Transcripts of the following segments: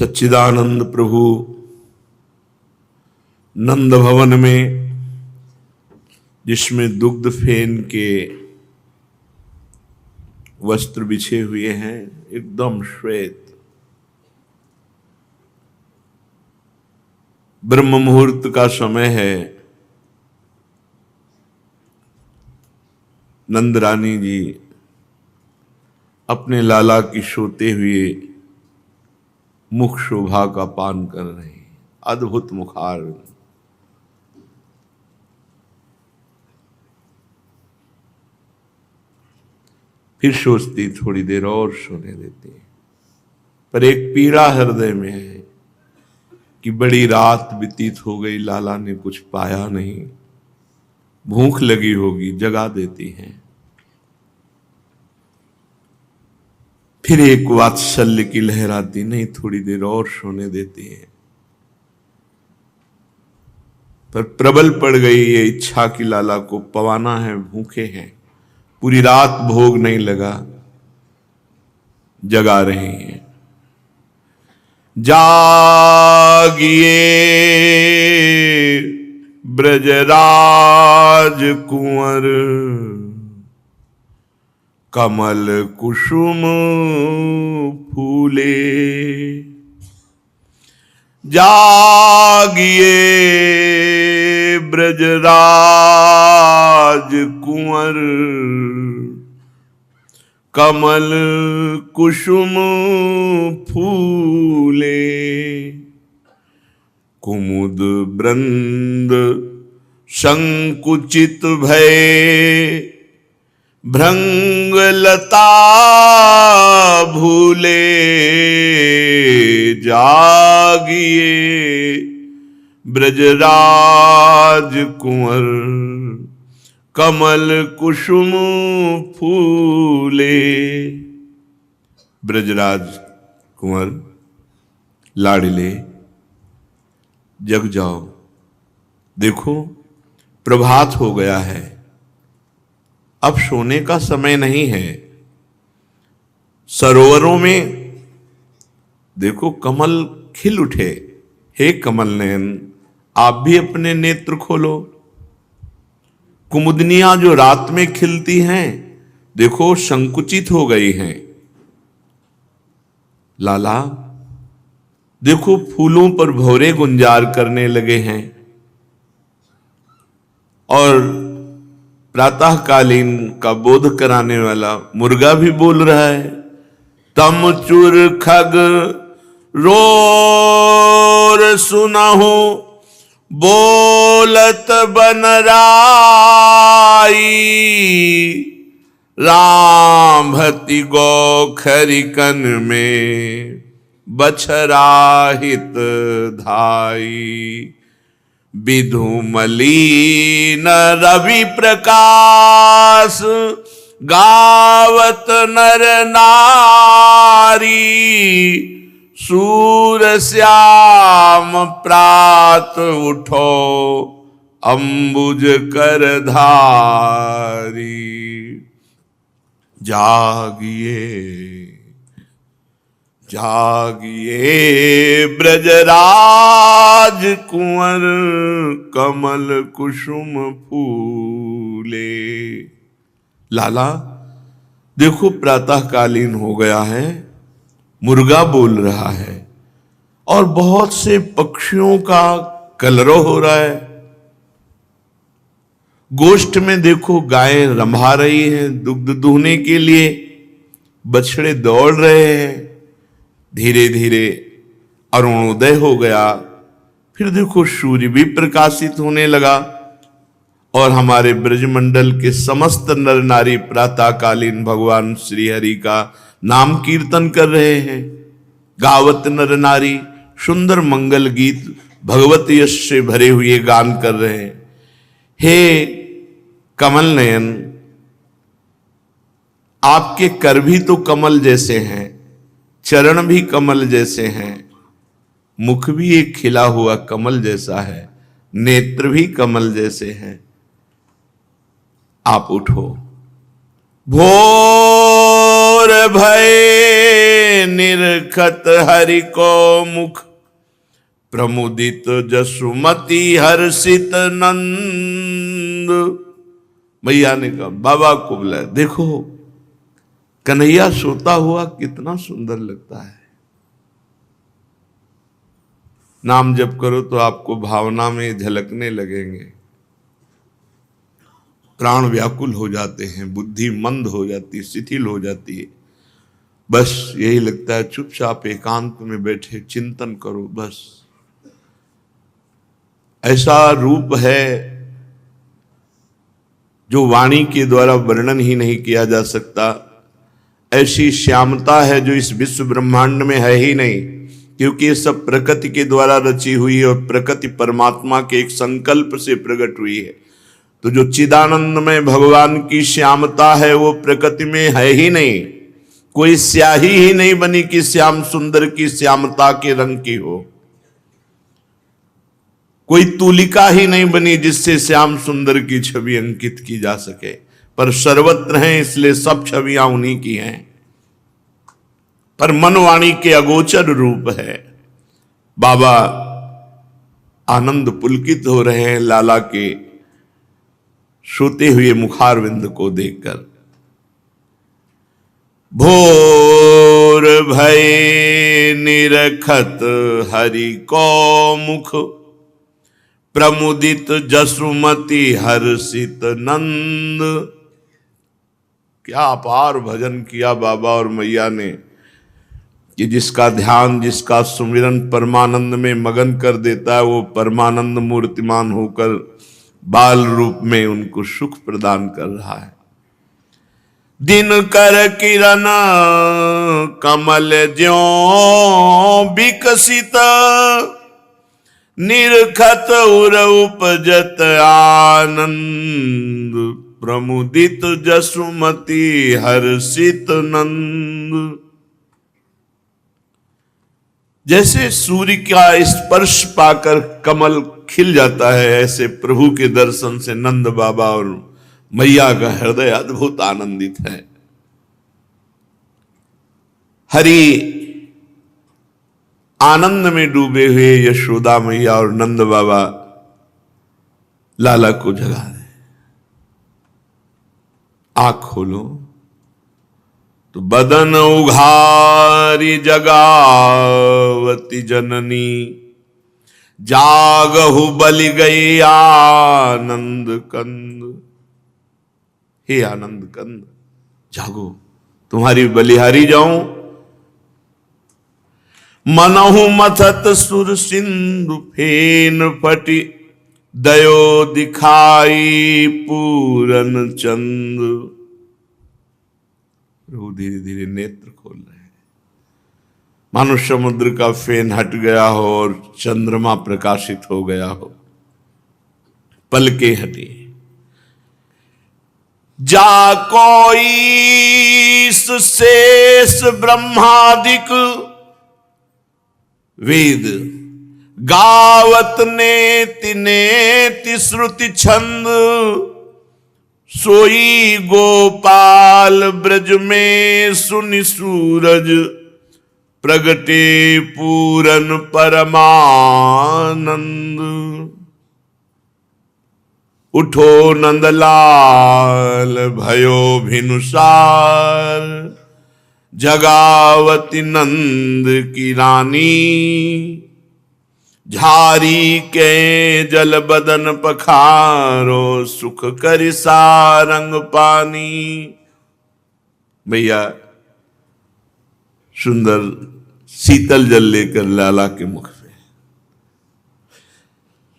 सच्चिदानंद प्रभु नंद भवन में, जिसमें दुग्ध फेन के वस्त्र बिछे हुए हैं, एकदम श्वेत, ब्रह्म मुहूर्त का समय है। नंद रानी जी अपने लाला की सोते हुए मुख शोभा का पान कर रहे हैं। अद्भुत मुखार। फिर सोचती थोड़ी देर और सोने देती, पर एक पीड़ा हृदय में है कि बड़ी रात व्यतीत हो गई, लाला ने कुछ पाया नहीं, भूख लगी होगी, जगा देती हैं। फिर एक वात्सल्य की लहर आती, नहीं थोड़ी देर और सोने देती है, पर प्रबल पड़ गई ये इच्छा कि लाला को पवाना है, भूखे हैं, पूरी रात भोग नहीं लगा, जगा रहे हैं। जागिए ब्रजराज कुंवर, कमल कुसुम फूले। जागिए ब्रजराज कुंवर, कमल कुसुम फूले। कुमुद वृंद संकुचित भय, भृंगलता भूले। जागिए ब्रजराज कुंवर, कमल कुसुम फूले। ब्रजराज कुंवर लाडले, जग जाओ, देखो प्रभात हो गया है, अब सोने का समय नहीं है। सरोवरों में देखो कमल खिल उठे। हे कमल नयन, आप भी अपने नेत्र खोलो। कुमुदनियां जो रात में खिलती हैं, देखो संकुचित हो गई हैं। लाला देखो फूलों पर भौरे गुंजार करने लगे हैं, और प्रातःकालीन का बोध कराने वाला मुर्गा भी बोल रहा है। तम चुर खग रोर सुनहु, बोलत बनराई। राम भति गो खरिकन में, बछरा हित धाई। विधु मलीन रवि प्रकाश, गावत नर नारी। सूर श्याम प्रात उठो, अंबुज कर धारी। जागिए जागिए ब्रजराज कुंवर, कमल कुसुम फूले। लाला देखो प्रातःकालीन हो गया है, मुर्गा बोल रहा है, और बहुत से पक्षियों का कलरव हो रहा है। गोष्ठ में देखो गायें रंभा रही हैं दुग्ध दूहने के लिए, बछड़े दौड़ रहे हैं। धीरे धीरे अरुणोदय हो गया। फिर देखो सूर्य भी प्रकाशित होने लगा, और हमारे ब्रजमंडल के समस्त नर नारी प्रातःकालीन भगवान श्री हरि का नाम कीर्तन कर रहे हैं। गावत नर नारी सुंदर मंगल गीत भगवत यश से भरे हुए गान कर रहे हैं। हे कमल नयन, आपके कर भी तो कमल जैसे हैं, चरण भी कमल जैसे हैं, मुख भी एक खिला हुआ कमल जैसा है, नेत्र भी कमल जैसे हैं। आप उठो। भोर भोर भय निरखत हरि को मुख, प्रमुदित जसुमति हर्षित नंद। मैया ने कहा, बाबा को बुलाया, देखो कन्हैया सोता हुआ कितना सुंदर लगता है। नाम जप करो तो आपको भावना में झलकने लगेंगे, प्राण व्याकुल हो जाते हैं, बुद्धि मंद हो जाती है, शिथिल हो जाती है। बस यही लगता है चुपचाप एकांत में बैठे चिंतन करो बस। ऐसा रूप है जो वाणी के द्वारा वर्णन ही नहीं किया जा सकता। ऐसी श्यामता है जो इस विश्व ब्रह्मांड में है ही नहीं, क्योंकि ये सब प्रकृति के द्वारा रची हुई है और प्रकृति परमात्मा के एक संकल्प से प्रकट हुई है। तो जो चिदानंद में भगवान की श्यामता है वो प्रकृति में है ही नहीं। कोई स्याही ही नहीं बनी कि श्याम सुंदर की श्यामता के रंग की हो, कोई तूलिका ही नहीं बनी जिससे श्याम सुंदर की छवि अंकित की जा सके, पर सर्वत्र हैं इसलिए सब छवियां उन्हीं की हैं। पर मनवाणी के अगोचर रूप है। बाबा आनंद पुलकित हो रहे हैं लाला के सोते हुए मुखारविंद को देखकर। भोर भय निरखत हरि को मुख, प्रमुदित जसुमति हर्षित नंद। क्या अपार भजन किया बाबा और मैया ने कि जिसका ध्यान, जिसका सुमिरन परमानंद में मगन कर देता है, वो परमानंद मूर्तिमान होकर बाल रूप में उनको सुख प्रदान कर रहा है। दिन कर किरण कमल ज्यों विकसित, निरखत उर उपजत आनंद, प्रमुदित जसुमति हर्षित नंद। जैसे सूर्य का स्पर्श पाकर कमल खिल जाता है, ऐसे प्रभु के दर्शन से नंद बाबा और मैया का हृदय अद्भुत आनंदित है। हरि आनंद में डूबे हुए यशोदा मैया और नंद बाबा लाला को जगा रहे। आंख खोलो तो बदन उघारी जगावती जननी, जागहु बलि गई आनंद कंद। हे आनंद कंद जागो, तुम्हारी बलिहारी जाऊं। मनहु मथत सुर सिंधु फेन फटी, दयो दिखाई पूरन चंद। प्रभु धीरे धीरे नेत्र खोल रहे हैं, मानो समुद्र का फेन हट गया हो और चंद्रमा प्रकाशित हो गया हो। पलके हटी, जा कोई शेष ब्रह्मादिक, वेद गावत नेति नेति श्रुति छंद। सोई गोपाल ब्रज में सुनि सूरज, प्रगटे पूरन परमानंद। उठो नंदलाल भयो भिनुसार, जगावती नंद की रानी। झारी के जल बदन पखारो, सुख कर सारंग पानी। भैया सुंदर शीतल जल लेकर लाला के मुख पे,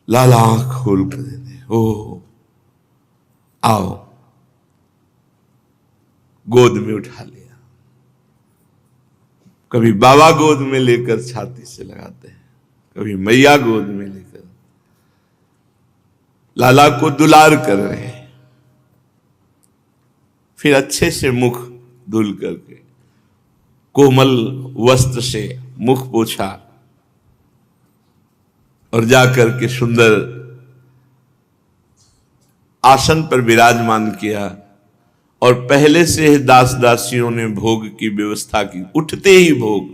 लाला आंख खोल कर देते, ओ आओ, गोद में उठा लिया। कभी बाबा गोद में लेकर छाती से लगाते हैं, कभी मैया गोद में लेकर लाला को दुलार कर रहे हैं। फिर अच्छे से मुख धुल करके कोमल वस्त्र से मुख पोछा और जाकर के सुंदर आसन पर विराजमान किया और पहले से दास दासियों ने भोग की व्यवस्था की, उठते ही भोग।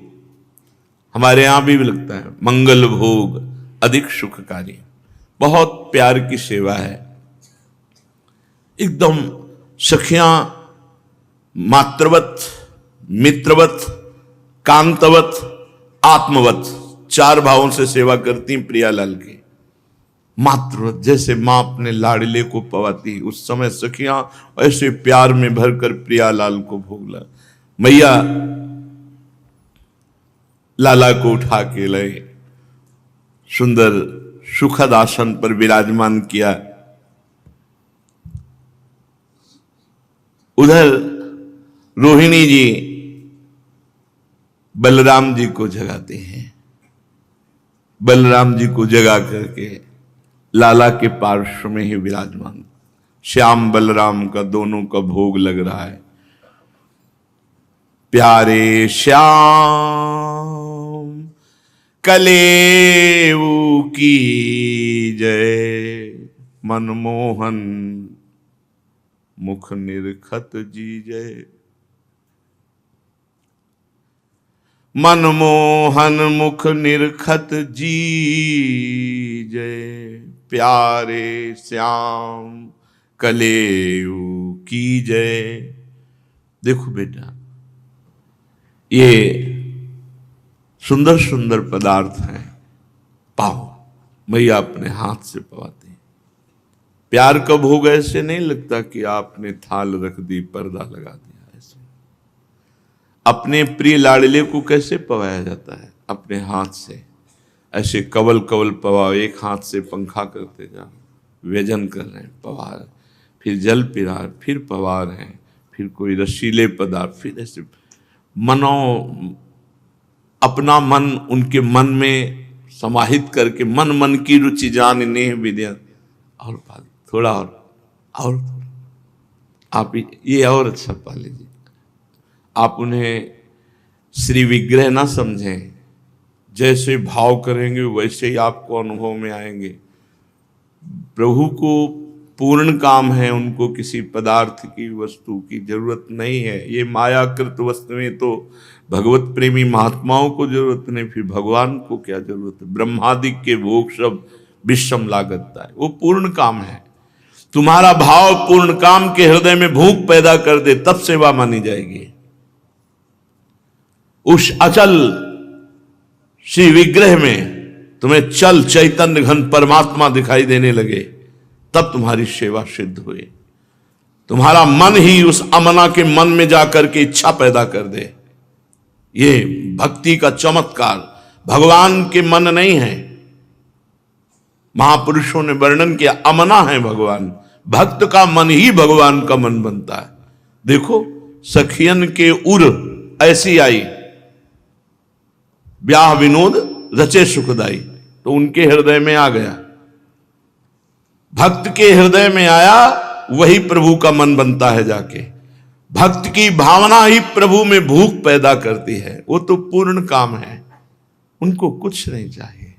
हमारे यहां भी लगता है मंगल भोग अधिक सुखकारी। बहुत प्यार की सेवा है, एकदम सखियां मातृवत, मित्रवत, कांतवत, आत्मवत, चार भावों से सेवा करती प्रियालाल की। मातृवत, जैसे मां अपने लाडले को पवाती, उस समय सखियां ऐसे प्यार में भरकर प्रियालाल को भोग ला। मैया लाला को उठा के लाए, सुंदर सुखद आसन पर विराजमान किया। उधर रोहिणी जी बलराम जी को जगाते हैं। बलराम जी को जगा करके लाला के पार्श्व में ही विराजमान, श्याम बलराम का दोनों का भोग लग रहा है। प्यारे श्याम कलेऊ की जय, मनमोहन मुख निरखत जी जय। मनमोहन मुख निरखत जी जय, प्यारे श्याम कलेऊ की जय। देखो बेटा, ये सुंदर सुंदर पदार्थ हैं, पाओ। मैया अपने हाथ से पवाते हैं। प्यार का भोग ऐसे नहीं लगता कि आपने थाल रख दी, पर्दा लगा दिया। ऐसे अपने प्रिय लाडले को कैसे पवाया जाता है? अपने हाथ से ऐसे कवल कवल पवाओ। एक हाथ से पंखा करते जाओ, व्यजन कर रहे हैं, पवा रहे, फिर जल पिला, फिर पवा रहे हैं, फिर कोई रसीले पदार्थ, फिर ऐसे मनो अपना मन उनके मन में समाहित करके, मन मन की रुचि जान नेह विद्या। और बात थोड़ा और थोड़ा आप ये और अच्छा पा लीजिए। आप उन्हें श्री विग्रह ना समझें, जैसे भाव करेंगे वैसे ही आपको अनुभव में आएंगे। प्रभु को पूर्ण काम है, उनको किसी पदार्थ की, वस्तु की जरूरत नहीं है। ये मायाकृत वस्तुएं तो भगवत प्रेमी महात्माओं को जरूरत नहीं, फिर भगवान को क्या जरूरत है? ब्रह्मादिक के भोग सब विषम लागता है, वो पूर्ण काम है। तुम्हारा भाव पूर्ण काम के हृदय में भूख पैदा कर दे, तब सेवा मानी जाएगी। उस अचल श्री विग्रह में तुम्हें चल चैतन्य घन परमात्मा दिखाई देने लगे, तब तुम्हारी सेवा सिद्ध हुई। तुम्हारा मन ही उस अमना के मन में जाकर के इच्छा पैदा कर दे। ये भक्ति का चमत्कार, भगवान के मन नहीं है। महापुरुषों ने वर्णन किया, अमना है भगवान, भक्त का मन ही भगवान का मन बनता है। देखो सखियन के उर ऐसी आई, ब्याह विनोद रचे सुखदाई, तो उनके हृदय में आ गया। भक्त के हृदय में आया, वही प्रभु का मन बनता है जाके। भक्त की भावना ही प्रभु में भूख पैदा करती है। वो तो पूर्ण काम है, उनको कुछ नहीं चाहिए।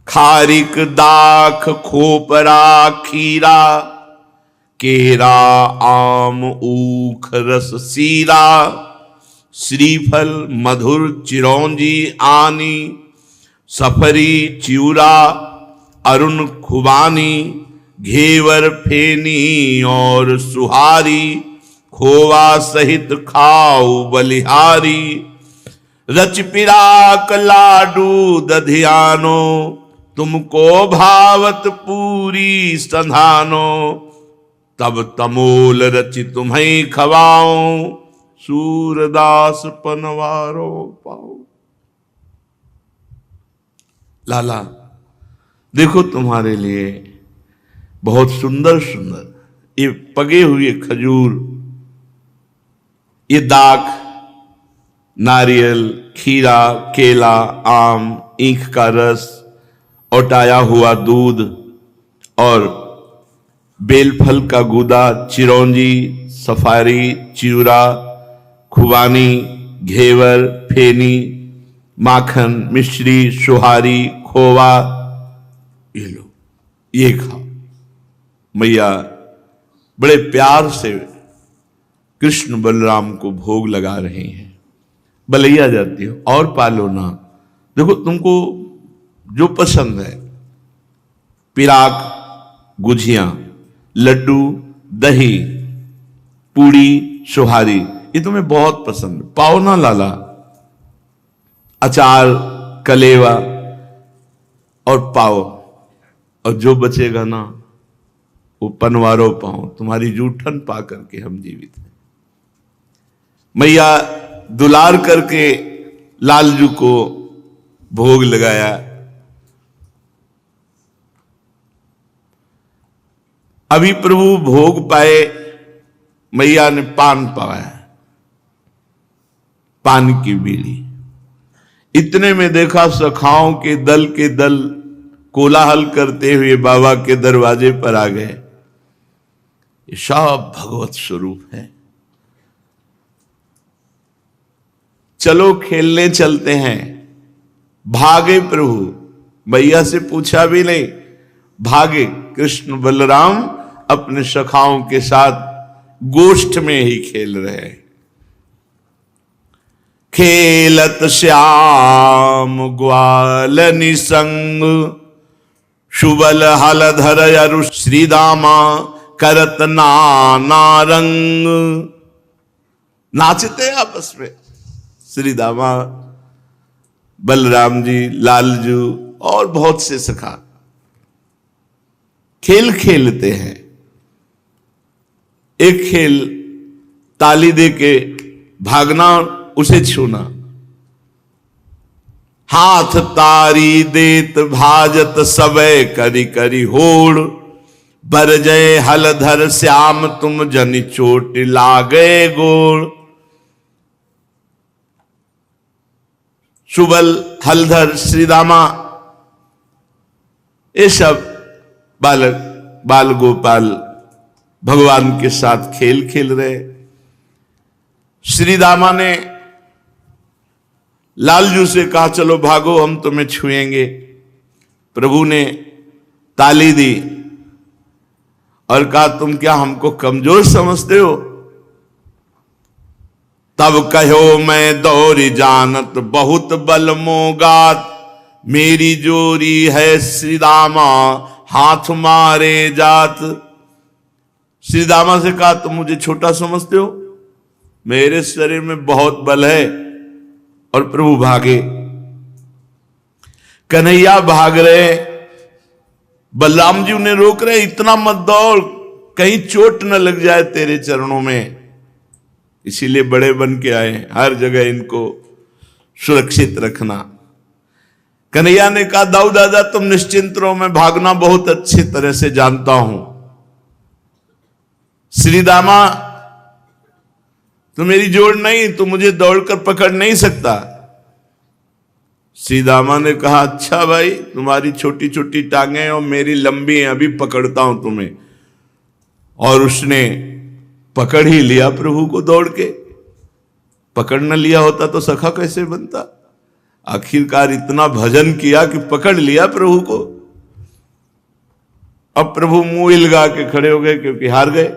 खारिक दाख खोपरा खीरा, केरा आम ऊख रस सीरा, श्रीफल मधुर चिरौंजी आनी, सफरी चिउरा अरुण खुबानी, घेवर फेनी और सुहारी, खोवा सहित खाओ बलिहारी, रच पिराक लाडू दधियानो, तुमको भावत पूरी संधानो, तब तमोल रचि तुम्हें खवाऊं, सूरदास पनवारो पाओ। लाला देखो तुम्हारे लिए बहुत सुंदर सुंदर ये पगे हुए खजूर, ये दाख, नारियल, खीरा, केला, आम, ईख का रस, औटाया हुआ दूध और बेलफल का गूदा, चिरौंजी, सफारी, चिउरा, खुबानी, घेवर, फेनी, माखन, मिश्री, सुहारी, खोवा, ये लो, ये खाओ। मैया बड़े प्यार से कृष्ण बलराम को भोग लगा रहे हैं। बलैया जाती हो और पालो ना, देखो तुमको जो पसंद है, पिराक, गुझिया, लड्डू, दही, पूड़ी, सुहारी, ये तुम्हें बहुत पसंद, पाओ ना लाला, अचार, कलेवा और पाओ, और जो बचेगा ना वो पनवारो पाओ, तुम्हारी जूठन पा करके हम जीवित हैं। मैया दुलार करके लालजू को भोग लगाया। अभी प्रभु भोग पाए, मैया ने पान पाया, पान की बीड़ी। इतने में देखा सखाओं के दल कोलाहल करते हुए बाबा के दरवाजे पर आ गए। ये सब भगवत स्वरूप है। चलो खेलने चलते हैं। भागे प्रभु, मैया से पूछा भी नहीं, भागे। कृष्ण बलराम अपने सखाओं के साथ गोष्ठ में ही खेल रहे हैं। खेलत श्याम ग्वाल निसंग, सुबल हलधर अरु श्रीदामा करत नाना रंग। नाचते आपस में श्रीदामा, बलराम जी, लालजू और बहुत से सखा खेल खेलते हैं। एक खेल ताली दे के भागना, उसे छूना। हाथ तारी देत भाजत सबे करी करी होड़, बरजय हलधर श्याम तुम जनि चोट लागे गोड़। सुबल, हलधर, श्रीदामा, ये सब बालक बाल गोपाल भगवान के साथ खेल खेल रहे। श्रीदामा ने लालजू से कहा चलो भागो, हम तुम्हें छुएंगे। प्रभु ने ताली दी और कहा तुम क्या हमको कमजोर समझते हो? तब कहो मैं दौरी जानत बहुत बल मोगात, मेरी जोरी है श्रीदामा हाथ मारे जात। श्रीदामा से कहा तुम मुझे छोटा समझते हो, मेरे शरीर में बहुत बल है। और प्रभु भागे, कन्हैया भाग रहे, बलराम जी उन्हें रोक रहे, इतना मत दौड़, कहीं चोट न लग जाए तेरे चरणों में। इसीलिए बड़े बन के आए, हर जगह इनको सुरक्षित रखना। कन्हैया ने कहा दाऊ दादा तुम निश्चिंत रहो, मैं भागना बहुत अच्छी तरह से जानता हूं। श्रीदामा तो मेरी जोड़ नहीं, तो मुझे दौड़कर पकड़ नहीं सकता। श्रीदामा ने कहा अच्छा भाई, तुम्हारी छोटी छोटी टांगे और मेरी लंबी हैं, अभी पकड़ता हूं तुम्हें। और उसने पकड़ ही लिया प्रभु को दौड़ के। पकड़ न लिया होता तो सखा कैसे बनता? आखिरकार इतना भजन किया कि पकड़ लिया प्रभु को। अब प्रभु मुंह हिलगा के खड़े हो गए क्योंकि हार गए।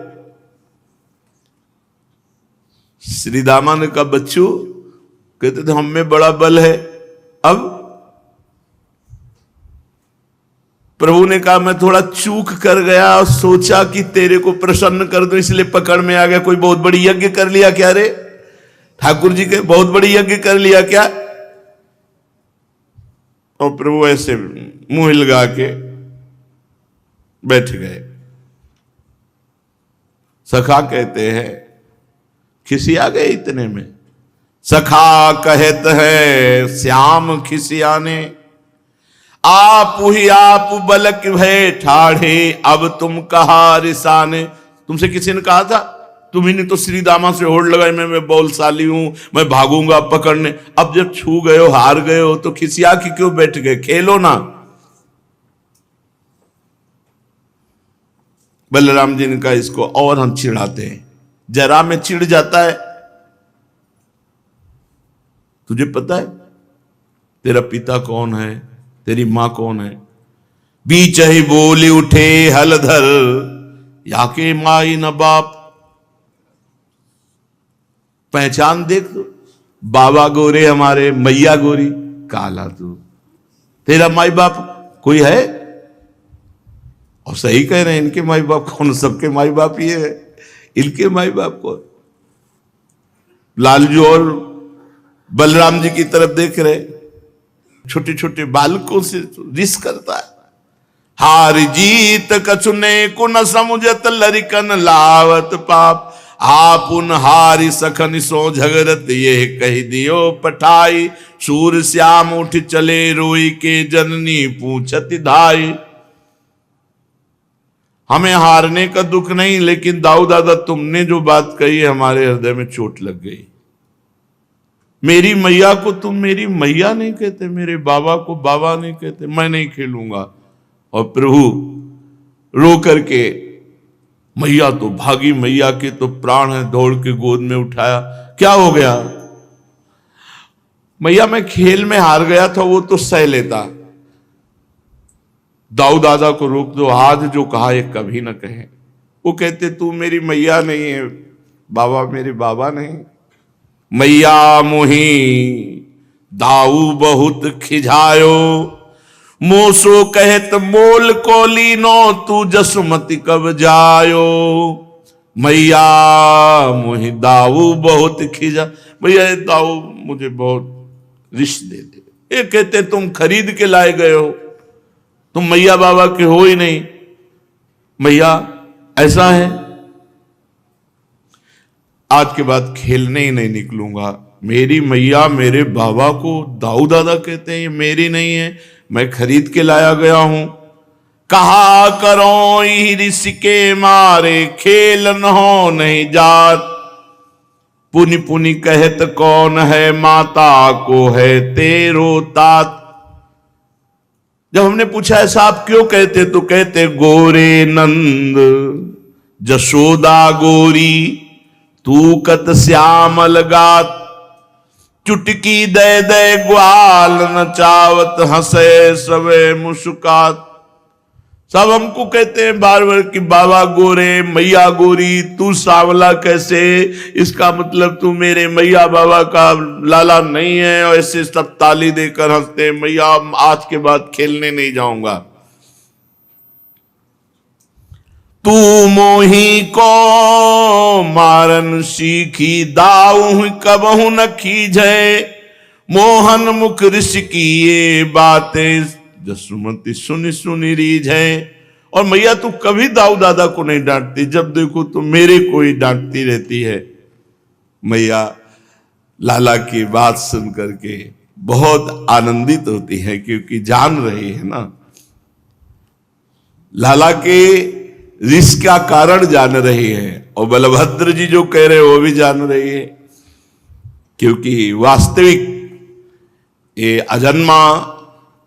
श्रीदामा ने कहा बच्चू, कहते थे हम में बड़ा बल है। अब प्रभु ने कहा मैं थोड़ा चूक कर गया और सोचा कि तेरे को प्रसन्न कर दूं, इसलिए पकड़ में आ गया। कोई बहुत बड़ी यज्ञ कर लिया क्या रे? ठाकुर जी के बहुत बड़ी यज्ञ कर लिया क्या? और प्रभु ऐसे मुंह हिलगा के बैठ गए। सखा कहते हैं खिसिया गए इतने में। सखा कहत है श्याम खिसियाने, आप ही आप बलक भय ठाढ़े, अब तुम कहा रिसाने। तुमसे किसी ने कहा था? तुम्ही ने तो श्रीदामा से होड़ लगाई, मैं बलशाली हूं, मैं भागूंगा पकड़ने। अब जब छू गए हो, हार गए हो, तो खिसिया की क्यों बैठ गए? खेलो ना। बलराम जी ने कहा इसको और हम चिढ़ाते हैं। जरा में चिढ़ जाता है। तुझे पता है तेरा पिता कौन है, तेरी मां कौन है? बीच ही बोली उठे हलधर, याके माई न बाप। पहचान देख तो, बाबा गोरे हमारे, मैया गोरी, काला तू, तेरा माई बाप कोई है? और सही कह रहे हैं, इनके माई बाप कौन? सबके माई बाप ये है, इनके माई बाप कौन? लालजू और बलराम जी की तरफ देख रहे, छोटे छोटे बालकों से रिस करता है। हार जीत कछुने को न समुझत लरिकन लावत पाप। आपुन हारी सखन सो झगरत ये कही दियो पठाई। सूर श्याम उठ चले रोई के जननी पूछत धाई। हमें हारने का दुख नहीं, लेकिन दाऊ दादा तुमने जो बात कही है हमारे हृदय में चोट लग गई। मेरी मैया को तुम मेरी मैया नहीं कहते, मेरे बाबा को बाबा नहीं कहते, मैं नहीं खेलूंगा। और प्रभु रो करके, मैया तो भागी, मैया के तो प्राण है, दौड़ के गोद में उठाया। क्या हो गया? मैया मैं खेल में हार गया था, वो तो सह लेता। दाऊ दादा को रोक दो, आज जो कहा ये कभी ना कहे। वो कहते तू मेरी मैया नहीं है, बाबा मेरे बाबा नहीं। मैया मोही दाऊ बहुत खिझायो। मोसो कहत मोल को लीनो तू जसमति कब जायो। मैया मोहि दाऊ बहुत खिजा। भैया दाऊ मुझे बहुत रिश्त दे दे। ये कहते तुम खरीद के लाए गए हो, तुम मैया बाबा के हो ही नहीं। मैया ऐसा है, आज के बाद खेलने ही नहीं निकलूंगा। मेरी मैया मेरे बाबा को दाऊ दादा कहते हैं, ये मेरी नहीं है, मैं खरीद के लाया गया हूं। कहा करो ऋषि के मारे खेल न हो नहीं जात। पुनि पुनि कहत कौन है माता को है तेरो तात। जब हमने पूछा ऐसा आप क्यों कहते, तो कहते गोरे नंद जशोदा गोरी तू कत श्यामल गात। चुटकी दे दे ग्वाल नचावत हंसे सवे मुस्कात। सब हमको कहते हैं बार बार कि बाबा गोरे मैया गोरी, तू सांवला कैसे? इसका मतलब तू मेरे मैया बाबा का लाला नहीं है। और ऐसे सब ताली देकर हंसते हैं, मैया आज के बाद खेलने नहीं जाऊंगा। तू मोही को मारन सीखी दाऊ कबहू न खीझे। मोहन मुख ऋषि की ये बातें जसुमती सुनी सुनी रीझ है। और मैया तू कभी दाऊ दादा को नहीं डांटती, जब देखो तो मेरे को ही डांटती रहती है। मैया लाला की बात सुन करके बहुत आनंदित होती है, क्योंकि जान रही है ना, लाला के रिश्क का कारण जान रही है। और बलभद्र जी जो कह रहे हैं वो भी जान रही है, क्योंकि वास्तविक ये अजन्मा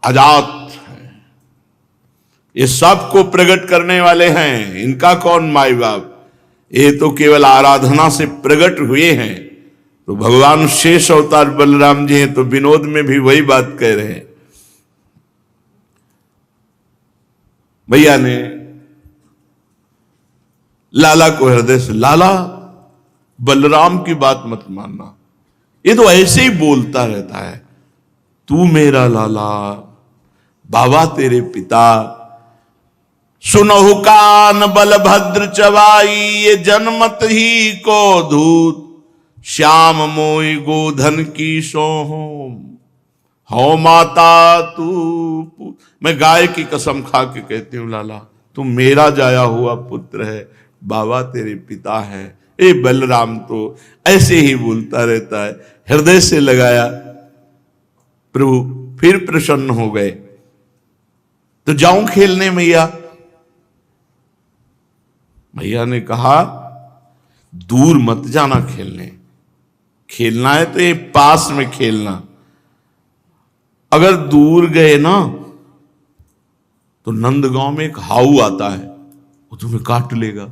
अजात है, ये सबको प्रकट करने वाले हैं। इनका कौन माई बाप? ये तो केवल आराधना से प्रकट हुए हैं। तो भगवान शेष अवतार बलराम जी हैं, तो विनोद में भी वही बात कह रहे हैं। भैया ने लाला को हृदय से, लाला बलराम की बात मत मानना, ये तो ऐसे ही बोलता रहता है। तू मेरा लाला, बाबा तेरे पिता। सुनहु कान बलभद्र चवाई, ये जन्मत ही को धूत। श्याम मोई गोधन की सोहो, हो माता तू। मैं गाय की कसम खा के कहती हूं लाला, तू मेरा जाया हुआ पुत्र है, बाबा तेरे पिता है। ए बलराम तो ऐसे ही बोलता रहता है, हृदय से लगाया। प्रभु फिर प्रसन्न हो गए। तो जाऊं खेलने मैया? मैया ने कहा दूर मत जाना खेलने, खेलना है तो ये पास में खेलना। अगर दूर गए ना तो नंदगांव में एक हाउ आता है, वो तुम्हें काट लेगा।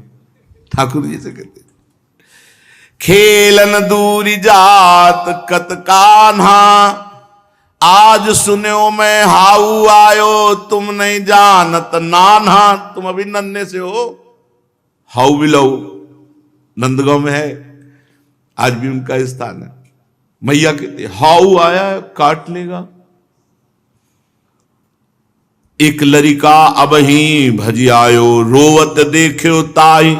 ठाकुर जी से कहते खेलन दूरी जात कत कान्हा। आज सुनो मैं हाउ आयो, तुम नहीं जानत नान्हा। तुम अभी नन्हे से हो, हाउ बिलऊ नंदगांव में है, आज भी उनका स्थान है। मैया कहते हाउ आया काट लेगा। एक लरिका अब ही भजी आयो, रोवत देखो ताई,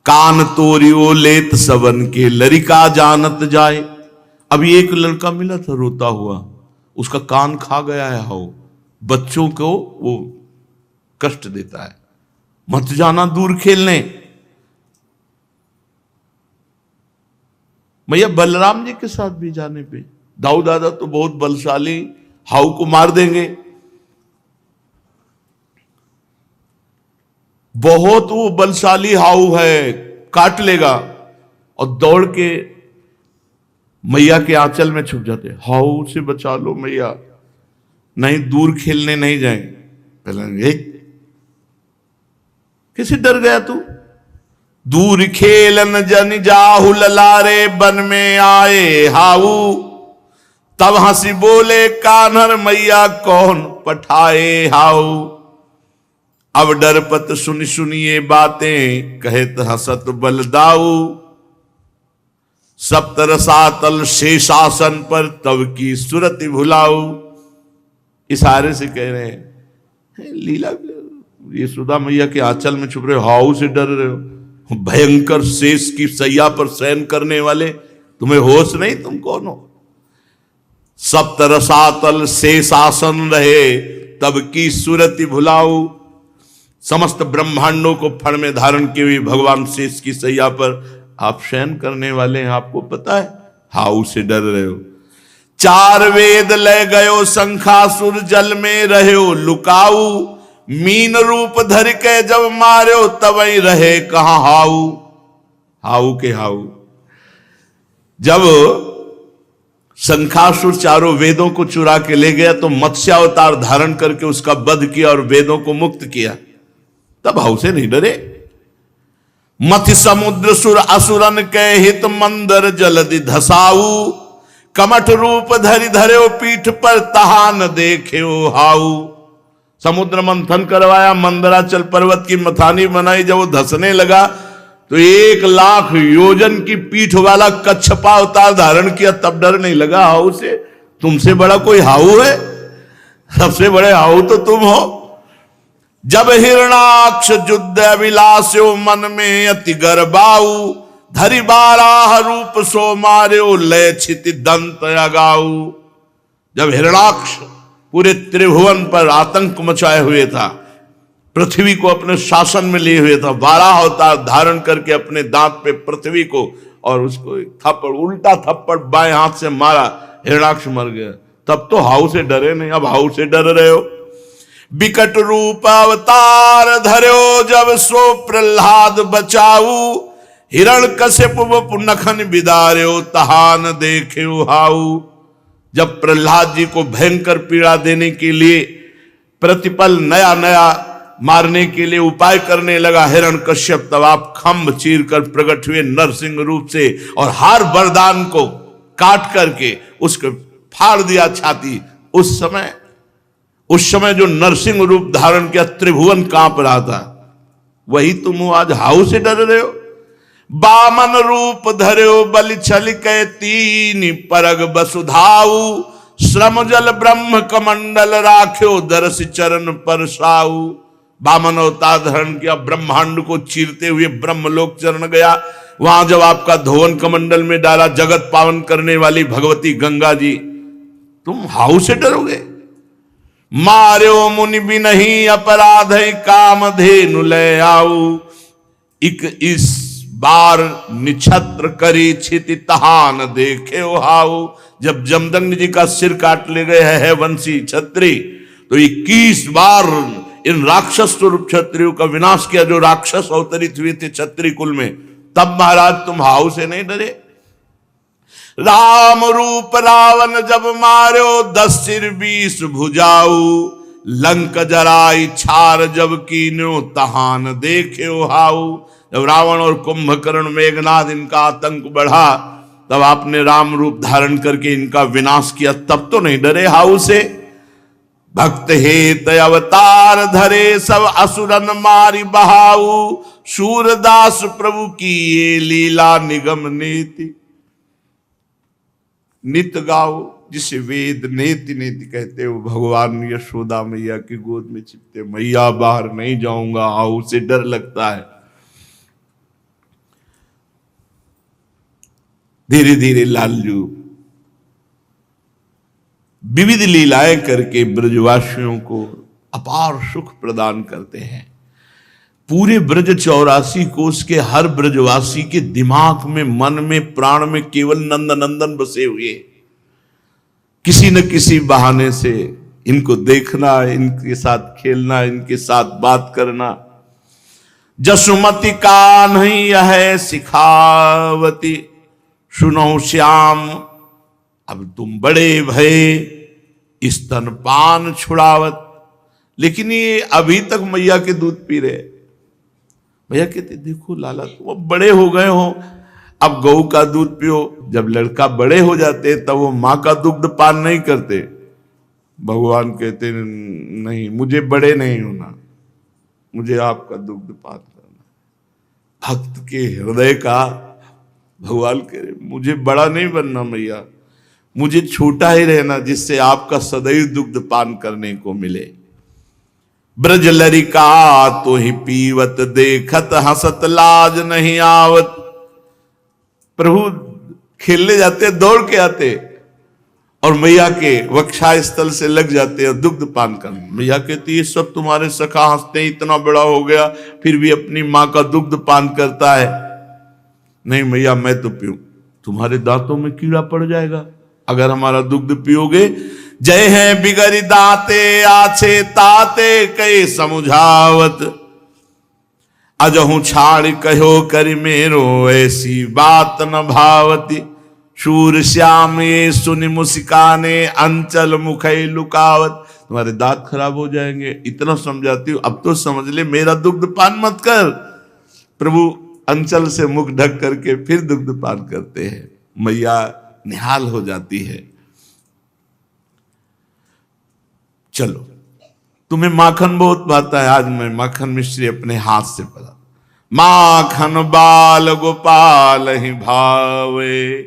कान तोरियो लेत सबन के लरिका जानत जाए। अभी एक लड़का मिला था रोता हुआ, उसका कान खा गया है हाउ। बच्चों को वो कष्ट देता है, मत जाना दूर खेलने। मैया बलराम जी के साथ भी जाने पे दाऊ दादा तो बहुत बलशाली, हाउ को मार देंगे। बहुत वो बलशाली हाउ है, काट लेगा। और दौड़ के मैया के आंचल में छुप जाते, हाउ से बचा लो मैया, नहीं दूर खेलने नहीं जाए। पहले किसे डर गया तू? दूर खेलन जन जाहु ललारे, बन में आए हाउ। तब हंसी बोले कान्हर, मैया कौन पठाए हाउ। अब डरपत सुन सुनिए बातें, कहत हसत बलदाऊ। सप्तरसातल शेषासन पर तब की सुरति भुलाऊ। इशारे से कह रहे हैं लीला, ये सुधा मैया के आंचल में छुप रहे हो, हाउ से डर रहे हो। भयंकर शेष की सैया पर शयन करने वाले, तुम्हें होश नहीं, तुम कौन हो? सप्तरसातल शेषासन रहे तब की सुरति भुलाऊ। समस्त ब्रह्मांडों को फण में धारण किए हुए भगवान शेष की सैया पर आप शयन करने वाले हैं, आपको पता है, हाउ से डर रहे हो। चार वेद ले गयो शंखासुर, जल में रहो लुकाऊ। मीन रूप धर के जब मारो, तब ही रहे कहां हाउ। हाउ के हाउ। जब शंखासुर चारों वेदों को चुरा के ले गया तो मत्स्यावतार धारण करके उसका वध किया और वेदों को मुक्त किया, तब हाउ से नहीं डरे। मथि समुद्र सुर असुरन के हित, मंदर जलदि धसाऊ। कमठ रूप धरि धरे पीठ पर, तहा न देखे हाउ। समुद्र मंथन करवाया, मंदराचल पर्वत की मथानी बनाई, जब वो धसने लगा तो 1,00,000 योजन की पीठ वाला कच्छपा अवतार धारण किया, तब डर नहीं लगा हाउ से। तुमसे बड़ा कोई हाउ है? सबसे बड़े हाउ तो तुम हो। जब हिरणाक्ष युद्ध अभिलाषो, मन में अति गर्बाऊ। धरि बाराह रूप सो मार्यो, लय छिति दंत अगाऊ। जब हिरणाक्ष पूरे त्रिभुवन पर आतंक मचाए हुए था, पृथ्वी को अपने शासन में लिए हुए था, 12 अवतार धारण करके अपने दांत पे पृथ्वी को और उसको थप्पड़, उल्टा थप्पड़ बाएं हाथ से मारा, हिरणाक्ष मर गया। तब तो हाउ से डरे नहीं, अब हाउ से डर रहे हो। विकट रूप अवतार धर्यो, जब सो प्रहलाद बचाऊ। हिरण कश्यप नखन बिदार्यो, तहान देख्यो हाउ। जब प्रहलाद जी को भयंकर पीड़ा देने के लिए प्रतिपल नया नया मारने के लिए उपाय करने लगा हिरण कश्यप, तब आप खंभ चीर कर प्रकट हुए नरसिंह रूप से और हार वरदान को काट करके उसको फाड़ दिया छाती। उस समय जो नरसिंह रूप धारण किया, त्रिभुवन कांप रहा था, वही तुम हो आज हाउ से डर रहे हो। बामन रूप धर्यो, बलि छल के 3 परग वसुधाऊ। श्रम जल ब्रह्म कमंडल राख्यो, दरस चरण पर साऊ। बामन अवतार धारण किया, ब्रह्मांड को चीरते हुए ब्रह्मलोक चरण गया। वहां जब आपका धोवन कमंडल में डाला, जगत पावन करने वाली भगवती गंगा जी, तुम हाउ से डरोगे। मार्यो मुनि भी नहीं अपराध, कामधेनु ले आऊ। इस बार निछत्र करी छिति, तहान देखे हाउ। जब जमदग्नि जी का सिर काट ले गए है वंशी छत्री, तो 21 बार इन राक्षस स्वरूप क्षत्रियों का विनाश किया, जो राक्षस अवतरित हुए थे क्षत्रिय कुल में। तब महाराज तुम हाउ से नहीं डरे। राम रूप रावण जब मार्यो, 10 सिर 20 भुजाऊ। लंक जराई छार जब कीन्यो, तहान देख्यो हाउ। जब रावण और कुंभकर्ण मेघनाद इनका आतंक बढ़ा, तब आपने राम रूप धारण करके इनका विनाश किया, तब तो नहीं डरे हाउ से। भक्त हेत अवतार धरे सब असुरन मारी बहाऊ सूरदास प्रभु की ये लीला निगम नीति नित गाओ। जिसे वेद नेति नेति कहते हो भगवान यशोदा मैया की गोद में छिपते, मैया बाहर नहीं जाऊंगा, आओ से डर लगता है। धीरे धीरे लालजू विविध लीलाएं करके ब्रजवासियों को अपार सुख प्रदान करते हैं। पूरे ब्रज 84 कोस के हर ब्रजवासी के दिमाग में, मन में, प्राण में केवल नंद नंदन बसे हुए। किसी न किसी बहाने से इनको देखना, इनके साथ खेलना, इनके साथ बात करना। जसुमति का नहीं है सिखावती सुनो श्याम, अब तुम बड़े भये स्तनपान छुड़ावत। लेकिन ये अभी तक मैया के दूध पी रहे। भैया कहते देखो लाला तुम अब बड़े हो गए हो, अब गऊ का दूध पियो। जब लड़का बड़े हो जाते तब वो माँ का दुग्ध पान नहीं करते। भगवान कहते नहीं, मुझे बड़े नहीं होना, मुझे आपका दुग्ध पान करना। भक्त के हृदय का भगवान कह रहे मुझे बड़ा नहीं बनना मैया, मुझे छोटा ही रहना, जिससे आपका सदैव दुग्ध पान करने को मिले। ब्रज लरिका तो ही पीवत देखत हंसत लाज नहीं आवत। प्रभु खेलने जाते, दौड़ के आते और मैया के वक्षा स्थल से लग जाते और दुग्ध पान करने। मैया कहती है सब तुम्हारे सखा हंसते, इतना बड़ा हो गया फिर भी अपनी माँ का दुग्ध पान करता है। नहीं मैया मैं तो पीऊं, तुम्हारे दांतों में कीड़ा पड़ जाएगा अगर हमारा दुग्ध पियोगे। जय है बिगड़ी दाते आछे ताते कई समुझावत, अजहू छाड़ कहो कर मेरो ऐसी बात न भावती। शूर श्याम ये सुनि मुस्काने अंचल मुखई लुकावत। तुम्हारे दांत खराब हो जाएंगे, इतना समझाती हूँ, अब तो समझ ले मेरा दुग्ध पान मत कर। प्रभु अंचल से मुख ढक करके फिर दुग्ध पान करते हैं। मैया निहाल हो जाती है। चलो तुम्हें माखन बहुत भाता है, आज मैं माखन मिश्री अपने हाथ से पला। माखन बाल गोपाल ही भावे,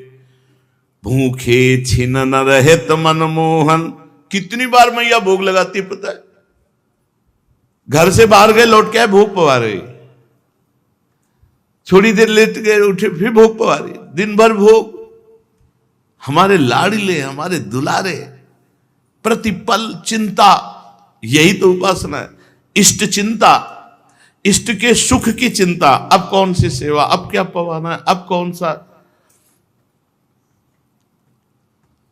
भूखे छिन न रहित मनमोहन। कितनी बार मैया भोग लगाती पता है? घर से बाहर गए लौट के आए भोग पवा रही, थोड़ी देर लेट गए उठे फिर भोग पवा रही, दिन भर भोग। हमारे लाडले, हमारे दुलारे, प्रतिपल चिंता, यही तो उपासना है। इष्ट चिंता, इष्ट के सुख की चिंता। अब कौन सी सेवा, अब क्या पवाना है, अब कौन सा।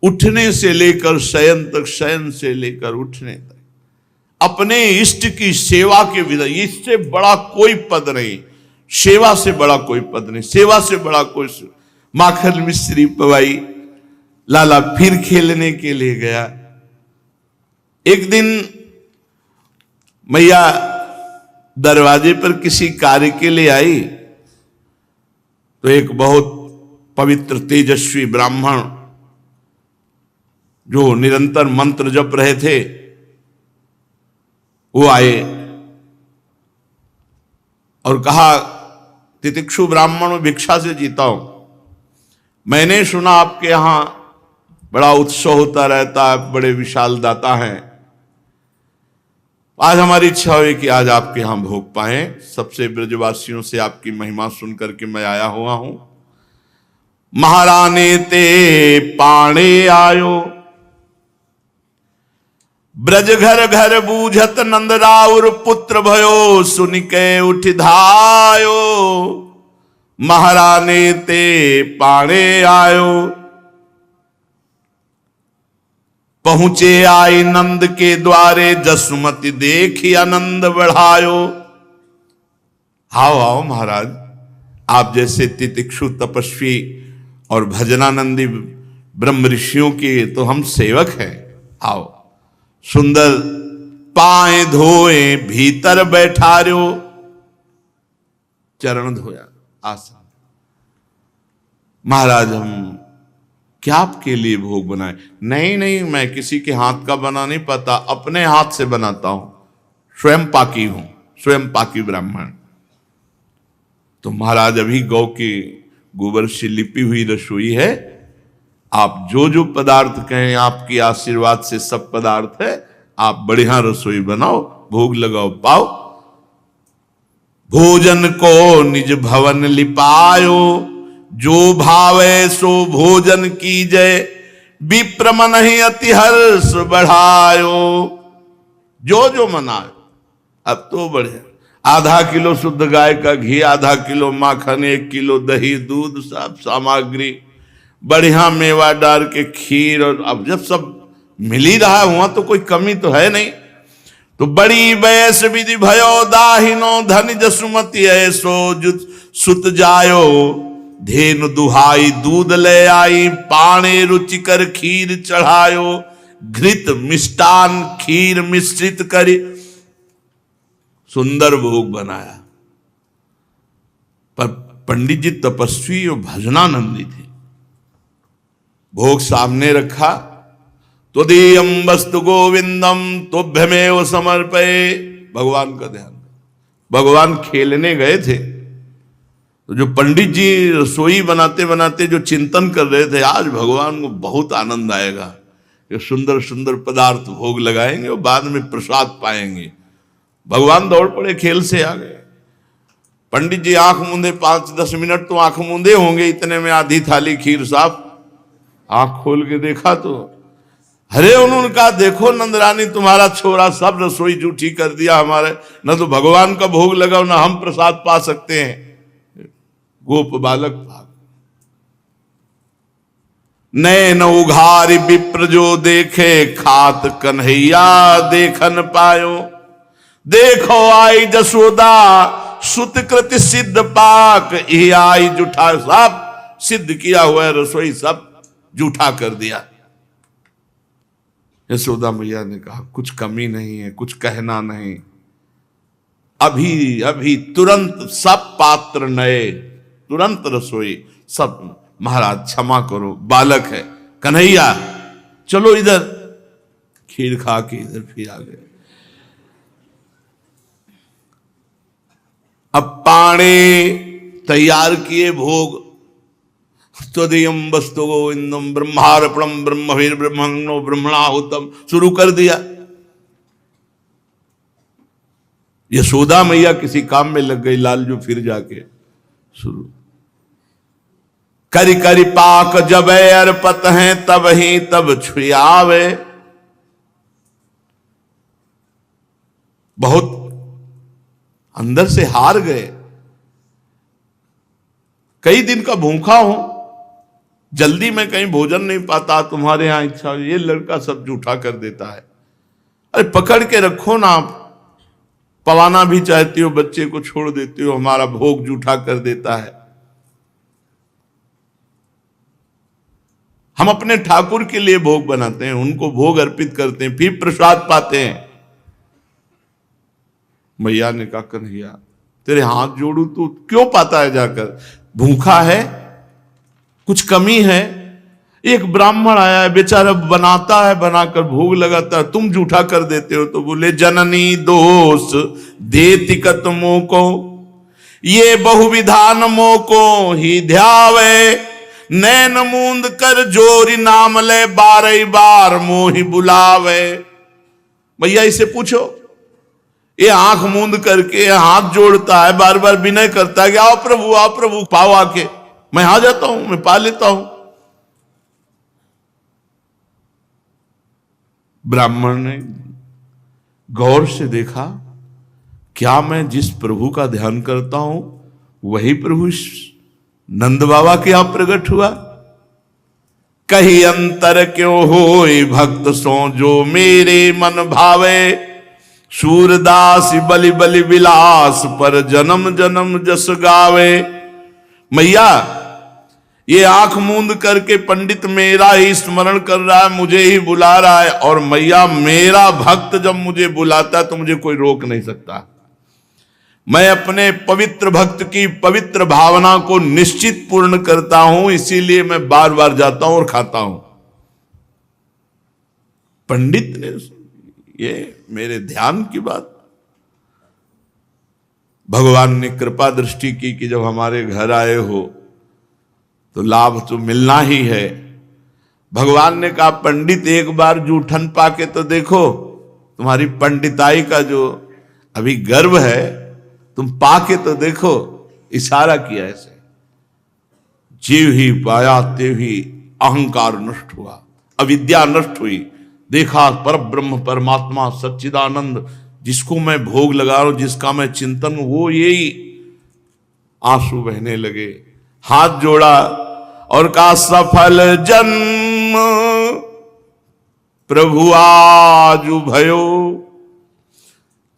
उठने से लेकर शयन तक, शयन से लेकर उठने तक अपने इष्ट की सेवा के विधा। इससे बड़ा कोई पद नहीं, सेवा से बड़ा कोई पद नहीं, सेवा से बड़ा कोई। माखन मिश्री पवाई, लाला फिर खेलने के लिए गया। एक दिन मैया दरवाजे पर किसी कार्य के लिए आई तो एक बहुत पवित्र तेजस्वी ब्राह्मण जो निरंतर मंत्र जप रहे थे वो आए और कहा तितिक्षु ब्राह्मण भिक्षा से जीता हूं, मैंने सुना आपके यहां बड़ा उत्सव होता रहता है, बड़े विशाल दाता हैं। आज हमारी इच्छा हुई कि आज आपके यहां भोग पाए। सबसे ब्रजवासियों से आपकी महिमा सुन करके मैं आया हुआ हूं। महारानी ते पाणे आयो, ब्रज घर घर बूझत नंद राउर पुत्र भयो, सुन के उठ धायो। महारानी ते पाणे आयो, पहुंचे आई नंद के द्वारे, जसुमति देखी आनंद बढ़ायो। आओ आओ महाराज, आप जैसे तितिक्षु तपस्वी और भजनानंदी ब्रह्म ऋषियों के तो हम सेवक हैं। आओ, सुंदर पाए धोए भीतर बैठार्यो, चरण धोया आसन। महाराज हम क्या आपके लिए भोग बनाए? नहीं नहीं, मैं किसी के हाथ का बना नहीं पाता, अपने हाथ से बनाता हूं, स्वयं पाकी हूं, स्वयं पाकी ब्राह्मण। तो महाराज अभी गौ के गोबर से लिपी हुई रसोई है, आप जो जो पदार्थ कहें, आपके आशीर्वाद से सब पदार्थ है, आप बढ़िया रसोई बनाओ, भोग लगाओ, पाओ। भोजन को निज भवन लिपायो, जो भावे सो भोजन कीजय, विप्र मन ही अति हर्ष बढ़ायो। जो जो मनाए। अब तो बढ़िया, आधा किलो शुद्ध गाय का घी, आधा किलो माखन, 1 किलो दही, दूध, सब सामग्री, बढ़िया मेवा डाल के खीर। और अब जब सब मिल ही रहा हुआ तो कोई कमी तो है नहीं। तो बड़ी बैस विधि भयो दाहिनो, धन जसुमति ऐसो सुत जायो, धेनु दुहाई दूध ले आई, पाने रुचिकर खीर चढ़ायो, घृत मिष्टान खीर मिश्रित करी, सुंदर भोग बनाया। पर पंडित जी तपस्वी और भजनानंदी थे। भोग सामने रखा, तो देयम वस्तु गोविंदम तुभ्यमेव समर्पये, भगवान का ध्यान। भगवान खेलने गए थे, तो जो पंडित जी रसोई बनाते बनाते जो चिंतन कर रहे थे, आज भगवान को बहुत आनंद आएगा, ये सुंदर सुंदर पदार्थ भोग लगाएंगे और बाद में प्रसाद पाएंगे। भगवान दौड़ पड़े, खेल से आ गए। पंडित जी आंख मूंदे, 5-10 मिनट तो आंख मूंदे होंगे, इतने में आधी थाली खीर साफ। आंख खोल के देखा तो अरे, उन्होंने कहा देखो नंदरानी, तुम्हारा छोरा सब रसोई जूठी कर दिया हमारे, न तो भगवान का भोग लगाओ, ना हम प्रसाद पा सकते हैं। गोप बालक भाग। नैन उघारी विप्र जो देखे, खात कन्हैया देखन पायो, देखो आई जसोदा सुतकृत सिद्ध पाक, ये आई जूठा, सब सिद्ध किया हुआ है रसोई, सब जूठा कर दिया। यशोदा मैया ने कहा कुछ कमी नहीं है, कुछ कहना नहीं, अभी अभी तुरंत सब पात्र नए, तुरंत रसोई सब। महाराज क्षमा करो, बालक है, कन्हैया चलो इधर। खीर खा के इधर फिर आ गए। अब पाणे तैयार किए भोग, त्वदीयम वस्तु गोविंदम ब्रह्मार्पणम ब्रह्मवीर ब्रह्मणो ब्रह्मणाहुतम, शुरू कर दिया। यशोदा मैया किसी काम में लग गई, लालजू फिर जाके शुरू। करी करी पाक जब अर्पत हैं, तब ही तब छुआवे। बहुत अंदर से हार गए, कई दिन का भूखा हूं, जल्दी में कहीं भोजन नहीं पाता, तुम्हारे यहां इच्छा, ये लड़का सब जूठा कर देता है। अरे पकड़ के रखो ना, आप पवाना भी चाहती हो, बच्चे को छोड़ देती हो, हमारा भोग जूठा कर देता है। हम अपने ठाकुर के लिए भोग बनाते हैं, उनको भोग अर्पित करते हैं, फिर प्रसाद पाते हैं। मैया ने कहा कन्हैया तेरे हाथ जोड़ू, तो क्यों पाता है जाकर? भूखा है, कुछ कमी है? एक ब्राह्मण आया है, बेचारा बनाता है, बनाकर भोग लगाता है, तुम जूठा कर देते हो। तो बोले जननी दोष देति कत मोको, ये बहुविधान मोको ही ध्यावे, नैन मूंद कर जोरी नाम ले, 12 बार मोहि बुलावे। भैया इसे पूछो, ये आंख मूंद करके हाथ जोड़ता है, बार बार विनय करता है कि आओ प्रभु पाओ आके, मैं आ जाता हूं, मैं पा लेता हूं। ब्राह्मण ने गौर से देखा, क्या मैं जिस प्रभु का ध्यान करता हूं वही प्रभु नंद बाबा के यहां प्रकट हुआ? कही अंतर क्यों होए भक्त सो, जो मेरे मन भावे, सूरदास बलि बलि विलास, पर जन्म जन्म जस गावे। मैया ये आंख मूंद करके पंडित मेरा ही स्मरण कर रहा है, मुझे ही बुला रहा है, और मैया मेरा भक्त जब मुझे बुलाता है तो मुझे कोई रोक नहीं सकता। मैं अपने पवित्र भक्त की पवित्र भावना को निश्चित पूर्ण करता हूं, इसीलिए मैं बार बार जाता हूं और खाता हूं। पंडित ने ये मेरे ध्यान की बात, भगवान ने कृपा दृष्टि की कि जब हमारे घर आए हो तो लाभ तो मिलना ही है। भगवान ने कहा पंडित एक बार जूठन पाके तो देखो, तुम्हारी पंडिताई का जो अभी गर्व है तुम पाके तो देखो। इशारा किया ऐसे, जीव ही पाया तेव ही अहंकार नष्ट हुआ, अविद्या नष्ट हुई। देखा पर ब्रह्म परमात्मा सच्चिदानंद, जिसको मैं भोग लगा रहा हूं, जिसका मैं चिंतन हूं, वो यही। आंसू बहने लगे, हाथ जोड़ा और कहा सफल जन्म प्रभु आज भयो।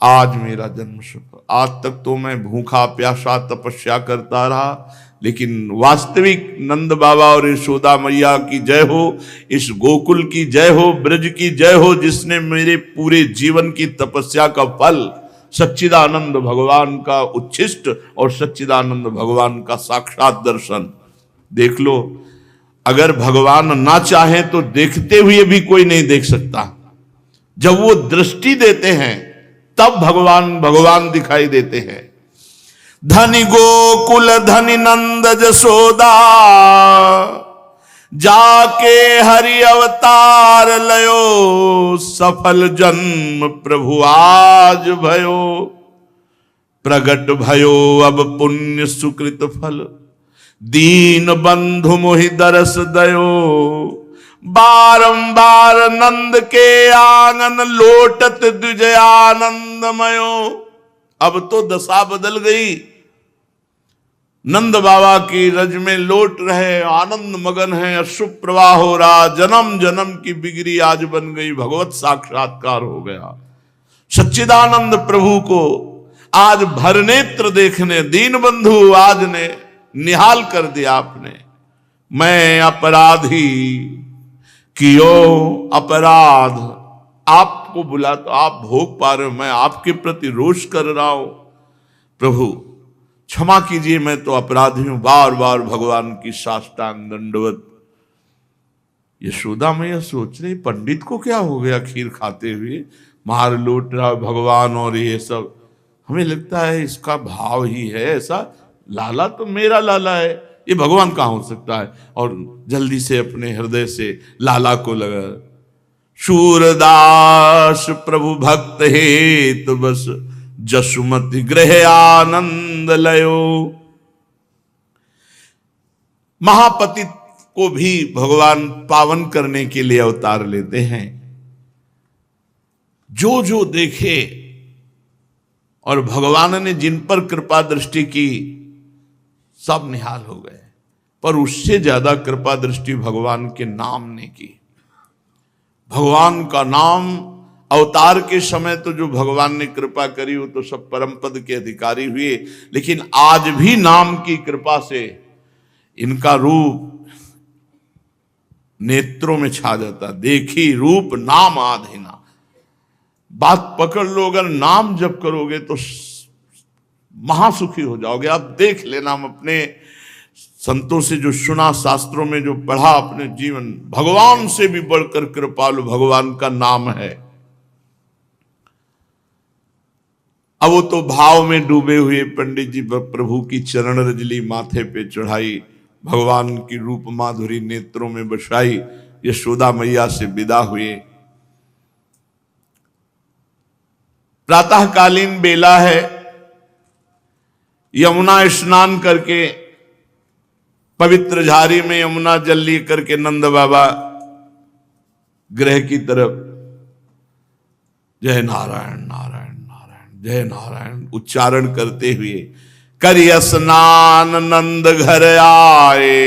आज मेरा जन्म सफल। आज तक तो मैं भूखा प्यासा तपस्या करता रहा, लेकिन वास्तविक नंद बाबा और यशोदा मैया की जय हो, इस गोकुल की जय हो, ब्रज की जय हो, जिसने मेरे पूरे जीवन की तपस्या का फल सच्चिदानंद भगवान का उच्छिष्ट और सच्चिदानंद भगवान का साक्षात दर्शन। देख लो, अगर भगवान ना चाहे तो देखते हुए भी कोई नहीं देख सकता। जब वो दृष्टि देते हैं तब भगवान दिखाई देते हैं। धनी गोकुल धनी नंद जसोदा, जाके हरि अवतार लयो, सफल जन्म प्रभु आज भयो। प्रगट भयो अब पुण्य सुकृत फल, दीन बंधु मोहि दरस दयो। बारंबार नंद के आंगन लोटत द्विजयानंदमयो। अब तो दशा बदल गई, नंद बाबा की रज में लोट रहे, आनंद मगन है, अश्रु प्रवाह हो रहा। जन्म जन्म की बिगड़ी आज बन गई, भगवत साक्षात्कार हो गया। सच्चिदानंद प्रभु को आज भरनेत्र देखने दीन बंधु आज ने निहाल कर दिया आपने। मैं अपराधी कियो अपराध, आपको बुला तो आप भोग पा रहे हो, मैं आपके प्रति रोष कर रहा हूं। प्रभु क्षमा कीजिए, मैं तो अपराधी हूं। बार बार भगवान की साष्टांग दंडवत। यशोदा मैया सोच रही पंडित को क्या हो गया, खीर खाते हुए मार लूट रहा भगवान और ये सब। हमें लगता है इसका भाव ही है ऐसा, लाला तो मेरा लाला है, ये भगवान कहाँ हो सकता है। और जल्दी से अपने हृदय से लाला को लगा। शूरदास प्रभु भक्त हेत बस, जसुमति ग्रह आनंद लयो। महापति को भी भगवान पावन करने के लिए अवतार लेते हैं। जो जो देखे और भगवान ने जिन पर कृपा दृष्टि की सब निहाल हो गए, पर उससे ज्यादा कृपा दृष्टि भगवान के नाम ने की। भगवान का नाम अवतार के समय तो जो भगवान ने कृपा करी वो तो सब परम पद के अधिकारी हुए, लेकिन आज भी नाम की कृपा से इनका रूप नेत्रों में छा जाता। देखी रूप नाम आधीना। बात पकड़ लो, अगर नाम जप करोगे तो महासुखी हो जाओगे। आप देख लेना, हम अपने संतों से जो सुना, शास्त्रों में जो पढ़ा, अपने जीवन, भगवान से भी बढ़कर कृपालु भगवान का नाम है। अब वो तो भाव में डूबे हुए पंडित जी प्रभु की चरण रजली माथे पे चढ़ाई, भगवान की रूप माधुरी नेत्रों में बसाई, यशोदा मैया से विदा हुए। प्रातःकालीन बेला है, यमुना स्नान करके पवित्र झारी में यमुना जल ली करके नंद बाबा गृह की तरफ जय नारायण नारायण नारायण जय नारायण उच्चारण करते हुए करि स्नान नंद घर आए।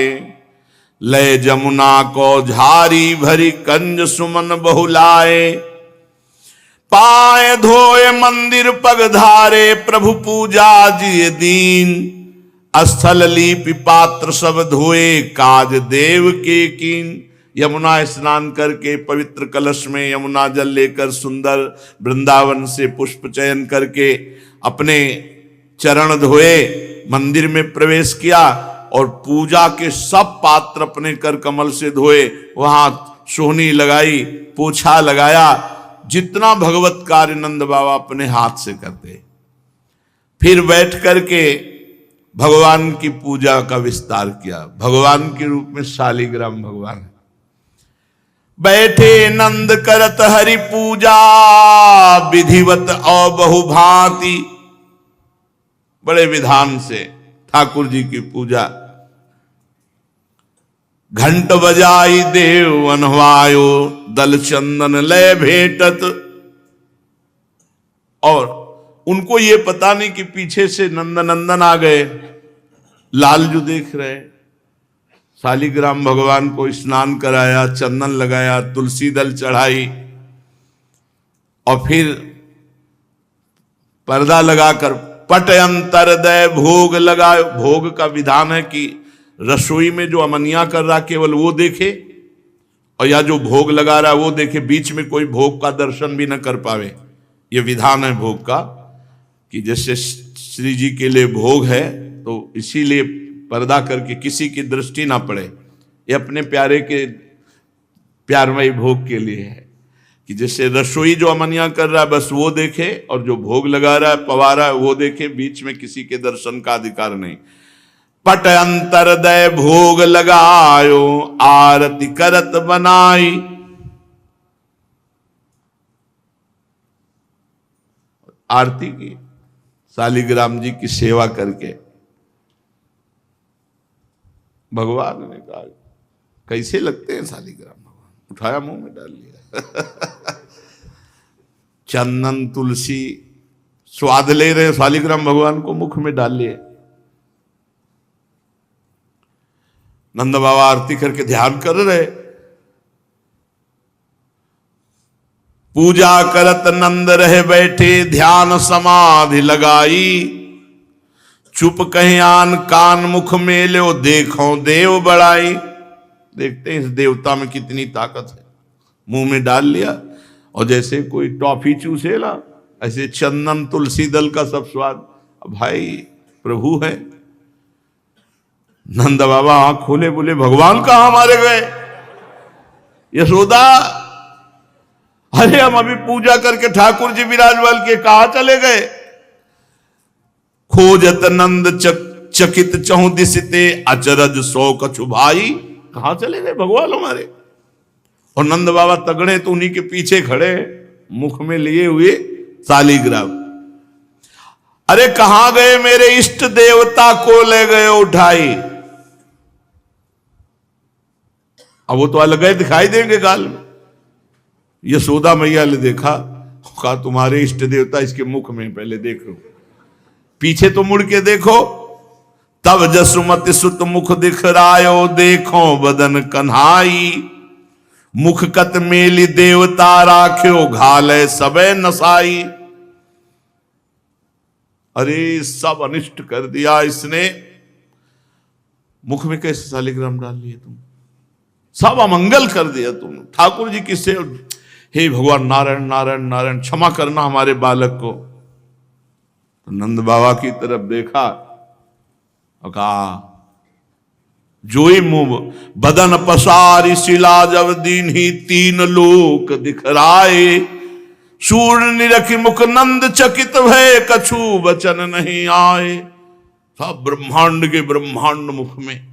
लय जमुना को झारी भरी कंज सुमन बहुलाए। पाए धोए मंदिर पग धारे प्रभु पूजा जिय दीन। स्थल लीपि पात्र सब धोए काज देव के कीन। यमुना स्नान करके पवित्र कलश में यमुना जल लेकर सुंदर वृंदावन से पुष्प चयन करके अपने चरण धोए, मंदिर में प्रवेश किया और पूजा के सब पात्र अपने कर कमल से धोए, वहां सोहनी लगाई, पोछा लगाया, जितना भगवत कार्य नंद बाबा अपने हाथ से करते। फिर बैठ करके भगवान की पूजा का विस्तार किया। भगवान के रूप में शालिग्राम भगवान है। बैठे नंद करत हरि पूजा, विधिवत और बहुभांति, बड़े विधान से ठाकुर जी की पूजा। घंट बजाई देव अनवायो, दल चंदन लय भेटत। और उनको ये पता नहीं कि पीछे से नंदनंदन आ गए, लालजू देख रहे। शालिग्राम भगवान को स्नान कराया, चंदन लगाया, तुलसी दल चढ़ाई और फिर पर्दा लगाकर पट अंतर दय भोग लगाए। भोग का विधान है कि रसोई में जो अमनिया कर रहा केवल वो देखे, और या जो भोग लगा रहा है वो देखे, बीच में कोई भोग का दर्शन भी न कर पावे। ये विधान है भोग का, कि जैसे श्री जी के लिए भोग है तो इसीलिए पर्दा करके किसी की दृष्टि ना पड़े। ये अपने प्यारे के प्यारमयी भोग के लिए है कि जैसे रसोई जो अमनिया कर रहा है बस वो देखे, और जो भोग लगा रहा है पवा रहा है वो देखे, बीच में किसी के दर्शन का अधिकार नहीं। पट अंतर दय भोग लगायो, आरती करत बनाई। आरती की, शालिग्राम जी की सेवा करके। भगवान ने कहा कैसे लगते हैं शालिग्राम भगवान, उठाया मुंह में डाल लिया। चंदन तुलसी स्वाद ले रहे, शालिग्राम भगवान को मुख में डाल लिए। नंद बाबा आरती करके ध्यान कर रहे। पूजा करत नंद रहे बैठे, ध्यान समाधि लगाई। चुप कहीं आन कान मुख में लो, देखो देव बड़ाई। देखते हैं इस देवता में कितनी ताकत है। मुंह में डाल लिया और जैसे कोई टॉफी चूसे ना, ऐसे चंदन तुलसी दल का सब स्वाद। भाई प्रभु है। नंद बाबा आंख खोले, बोले भगवान कहां मारे गए? यशोदा, अरे हम अभी पूजा करके ठाकुर जी विराजमान के, कहा चले गए? खोजत नंद चकित चहु दिसते, अचरज सौ कछु भाई। कहां चले गए भगवान हमारे? और नंद बाबा तगड़े तो उन्हीं के पीछे खड़े, मुख में लिए हुए शालिग्राम। अरे कहां गए मेरे इष्ट देवता को ले गए उठाई। अब वो तो अलग दिखाई देंगे गाल में। यशोदा मैया ने देखा, कहा तुम्हारे इष्ट देवता इसके मुख में, पहले देखो, पीछे तो मुड़ के देखो। तब जसुमति सुत मुख दिखरायो, देखो बदन कन्हाई। मुख कत मेली देवता राख्यो, घाले सबे नसाई। अरे सब अनिष्ट कर दिया इसने। मुख में कैसे शालिग्राम डाल लिए तुम? सब अमंगल कर दिया तुम। ठाकुर जी किससे? हे भगवान नारायण नारायण नारायण, क्षमा करना हमारे बालक को। तो नंद बाबा की तरफ देखा और कहा, जोई मुंह बदन पसारी शिला जब दीन ही, तीन लोक दिखराए। सूर्ण निरखी मुख नंद चकित भय, कछु वचन नहीं आए। सब ब्रह्मांड के ब्रह्मांड मुख में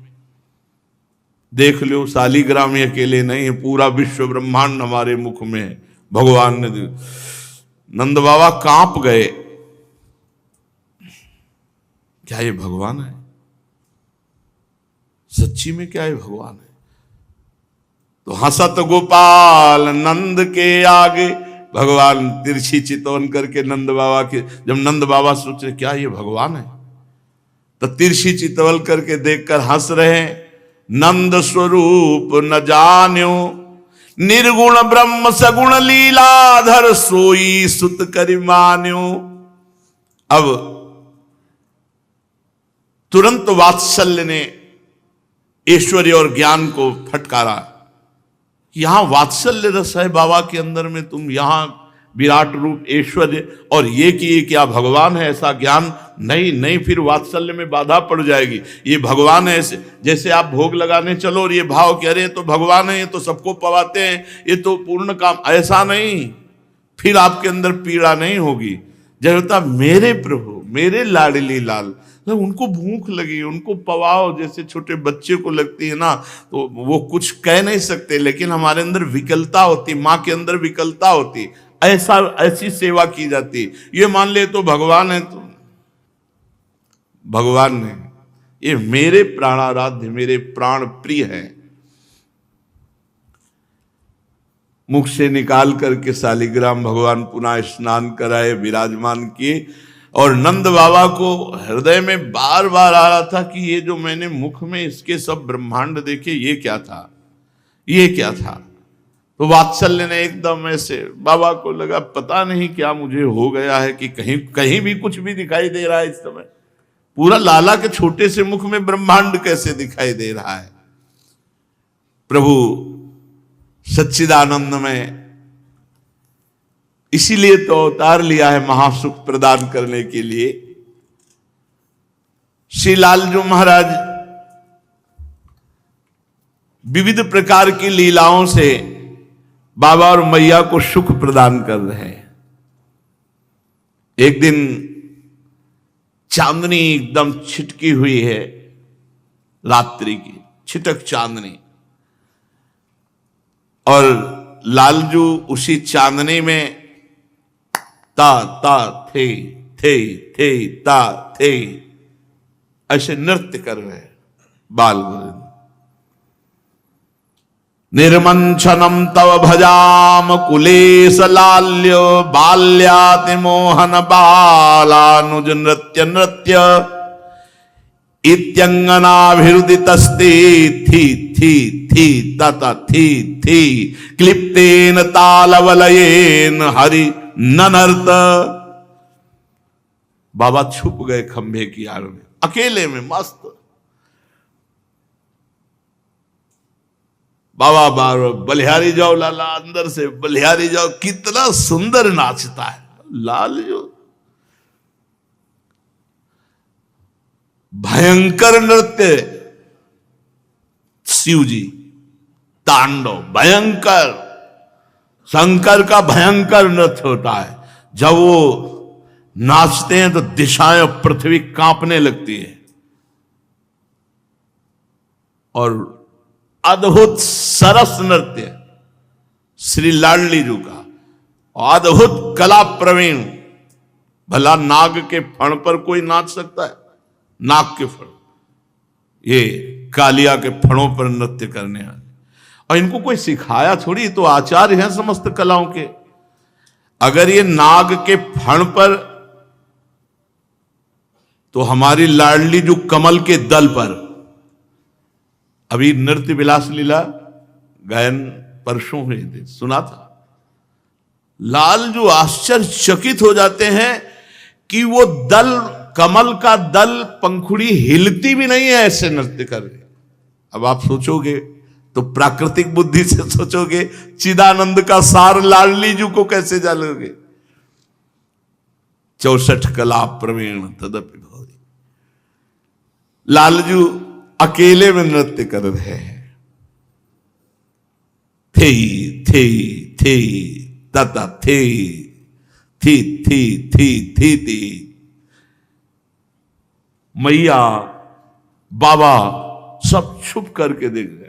देख लो। शालिग्राम अकेले नहीं है, पूरा विश्व ब्रह्मांड हमारे मुख में है। भगवान ने नंद बाबा कांप गए। क्या ये भगवान है? सच्ची में क्या ये भगवान है? तो हंसत गोपाल नंद के आगे। भगवान तिरछी चितवन करके नंद बाबा के, जब नंद बाबा सोचे क्या ये भगवान है, तो तिरछी चितवन करके देखकर हंस रहे। नंद स्वरूप न जान्यो, निर्गुण ब्रह्म सगुण लीलाधर, सोई सुत करि मान्यो। अब तुरंत वात्सल्य ने ऐश्वर्य और ज्ञान को फटकारा। यहां वात्सल्य रस है बाबा के अंदर में, तुम यहां विराट रूप ऐश्वर्य, और ये कि ये क्या भगवान है ऐसा ज्ञान नहीं, नहीं, फिर वात्सल्य में बाधा पड़ जाएगी। ये भगवान है, ऐसे जैसे आप भोग लगाने चलो और ये भाव कि अरे तो भगवान है, ये तो सबको पवाते हैं, ये तो पूर्ण काम, ऐसा नहीं, फिर आपके अंदर पीड़ा नहीं होगी। जब होता मेरे प्रभु, मेरे लाडली लाल, तो उनको भूख लगी, उनको पवाओ, जैसे छोटे बच्चे को लगती है ना, तो वो कुछ कह नहीं सकते, लेकिन हमारे अंदर विकलता होती, माँ के अंदर विकलता होती, ऐसा ऐसी सेवा की जाती। ये मान ले तो भगवान है, तो भगवान ने ये मेरे प्राणाराध्य, मेरे प्राण प्रिय है। मुख से निकाल करके शालिग्राम भगवान पुनः स्नान कराए, विराजमान किए, और नंद बाबा को हृदय में बार बार आ रहा था कि ये जो मैंने मुख में इसके सब ब्रह्मांड देखे, ये क्या था, ये क्या था। तो वात्सल्य ने एकदम ऐसे, बाबा को लगा पता नहीं क्या मुझे हो गया है कि कहीं कहीं भी कुछ भी दिखाई दे रहा है इस समय, पूरा लाला के छोटे से मुख में ब्रह्मांड कैसे दिखाई दे रहा है। प्रभु सच्चिदानंद में इसीलिए तो अवतार लिया है महासुख प्रदान करने के लिए। श्री लालजू महाराज विविध प्रकार की लीलाओं से बाबा और मैया को सुख प्रदान कर रहे हैं। एक दिन चांदनी एकदम छिटकी हुई है, रात्रि की छिटक चांदनी, और लालजू उसी चांदनी में ता ता थे थे थे ता थे ऐसे नृत्य कर रहे हैं बाल वृंद। निर्मंचनम तव भजाम कुलेश लाल्यो बाल्याति मोहन बालानुज नृत्य नृत्य इत्यंगनाभिरुदितस्ते थी थी थी तत थी थी क्लिप्तेन तालवलयेन हरि ननर्त। बाबा छुप गए खंभे की आड़ में, अकेले में मस्त। बाबा बार बलिहारी जाओ लाला, अंदर से बलिहारी जाओ, कितना सुंदर नाचता है लाल जो, भयंकर नृत्य शिव जी, तांडव भयंकर, शंकर का भयंकर नृत्य होता है। जब वो नाचते हैं तो दिशाएं पृथ्वी कांपने लगती है, और अद्भुत सरस नृत्य श्री लाडली जी का, अद्भुत कला प्रवीण। भला नाग के फण पर कोई नाच सकता है? नाग के फण, ये कालिया के फणों पर नृत्य करने वाले, और इनको कोई सिखाया थोड़ी, तो आचार्य हैं समस्त कलाओं के। अगर ये नाग के फण पर, तो हमारी लाडली जो कमल के दल पर, अभी नृत्य विलास लीला गायन परसों हुए थे, सुना था। लाल जो आश्चर्यचकित हो जाते हैं कि वो दल, कमल का दल, पंखुड़ी हिलती भी नहीं है, ऐसे नृत्य कर रहे। अब आप सोचोगे तो प्राकृतिक बुद्धि से सोचोगे, चिदानंद का सार लाडली जी को कैसे जानोगे? 64 कला प्रवीण तदपि भौरी। लालजू अकेले में नृत्य कर रहे हैं, थे थे थे तता थे थी थी थी थी थी। मैया बाबा सब छुप करके देख रहे।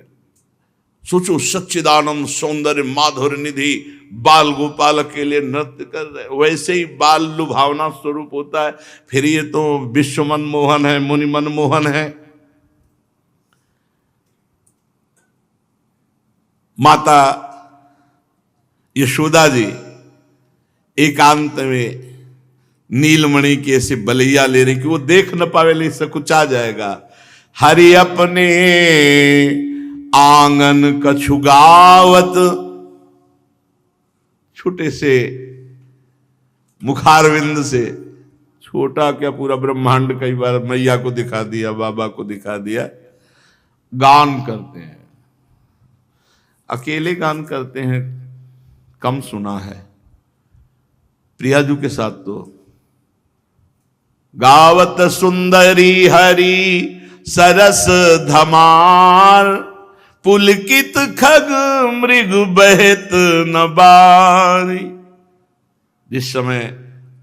सोचो, सच्चिदानंद सौंदर्य माधुर्य निधि बाल गोपाल के लिए नृत्य कर रहे। वैसे ही बाल लुभावना स्वरूप होता है, फिर ये तो विश्व मनमोहन है, मुनि मनमोहन है। माता यशोदा जी एकांत में नीलमणि की ऐसे बलैया ले रही कि वो देख न पावे, ले सकुचा जाएगा। हरि अपने आंगन कछु गावत, छोटे से मुखारविंद से, छोटा क्या पूरा ब्रह्मांड कई बार मैया को दिखा दिया, बाबा को दिखा दिया, गान करते हैं। अकेले गान करते हैं, कम सुना है। प्रियाजू के साथ तो गावत सुंदरी हरि सरस धमार, पुलकित खग मृग बहत न बारी। जिस समय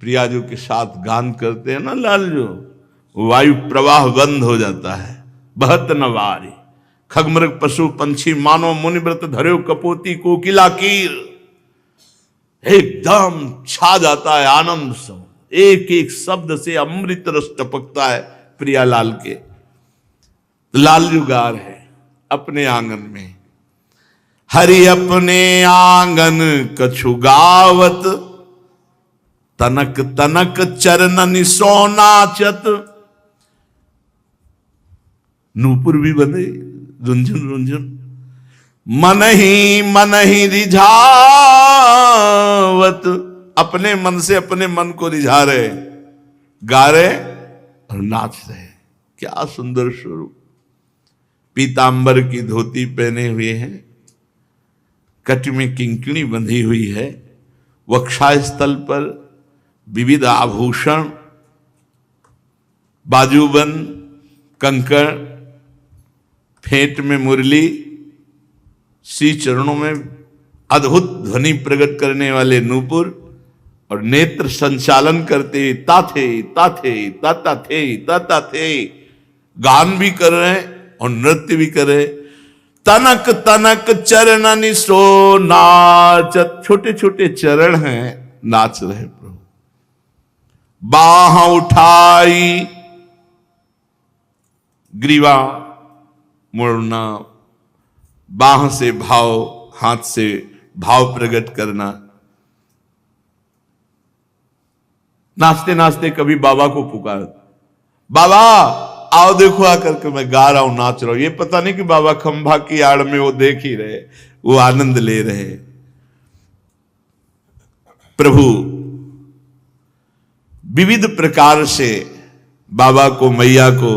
प्रियाजू के साथ गान करते हैं ना लालजू, वायु प्रवाह बंद हो जाता है, बहत न बारी। खगमृग पशु पंछी मानो मुनिव्रत धर्यो कपोती कोकिला कीर, एकदम छा जाता है आनंद सब। एक एक शब्द से अमृत रस टपकता है प्रियालाल के। लालजू गा रहे अपने आंगन में, हरि अपने आंगन कछु गावत, तनक तनक चरणन सोनाचत। नूपुर भी बने रुंझुन रुंझुन, मन ही रिझावत। अपने मन से अपने मन को रिझा रहे, गा रहे और नाच रहे। क्या सुंदर स्वरूप। पीतांबर की धोती पहने हुए हैं, कट में किंकणी बंधी हुई है, वक्षास्थल पर विविध आभूषण, बाजूबंद, कंकड़, फेंट में मुरली, श्री चरणों में अद्भुत ध्वनि प्रकट करने वाले नूपुर, और नेत्र संचालन करते ताथे ताथे ताता थे, गान भी कर रहे हैं और नृत्य भी कर रहे। तनक तनक चरणनि सो नाचत, छोटे छोटे चरण हैं, नाच रहे प्रभु। बाह उठाई, ग्रीवा मुड़ना, बाह से भाव, हाथ से भाव प्रकट करना। नाचते नाचते कभी बाबा को पुकार, बाबा आओ देखो आकर के मैं गा रहा हूं, नाच रहा हूं। ये पता नहीं कि बाबा खंभा की आड़ में वो देख ही रहे, वो आनंद ले रहे। प्रभु विविध प्रकार से बाबा को, मैया को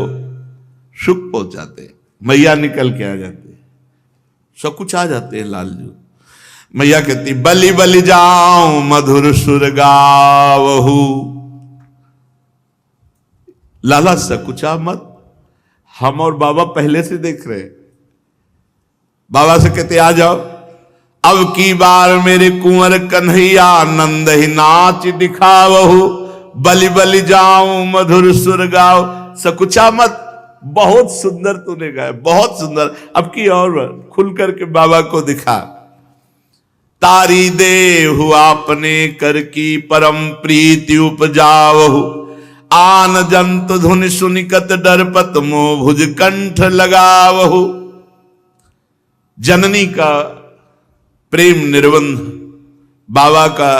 सुख पहुंचाते। मैया निकल के आ जाते, सब कुछ आ जाते हैं लालजू। मैया कहती बलि बलि जाऊं मधुर सुर गावहू। लाला सकुचा मत, हम और बाबा पहले से देख रहे। बाबा से कहते आ जाओ, अब की बार मेरे कुंवर कन्हैया नंद ही नाच दिखावहू। बलि बलि जाऊं मधुर सुर गाओ। सकुचा मत, बहुत सुंदर तूने गाया, बहुत सुंदर। अब की और खुल करके बाबा को दिखा। तारी दे हुआ अपने कर की परम प्रीति उपजावहु। आन जंत धुन सुनिकत डरपत मोह भुज कंठ लगावहु। जननी का प्रेम निर्बंध, बाबा का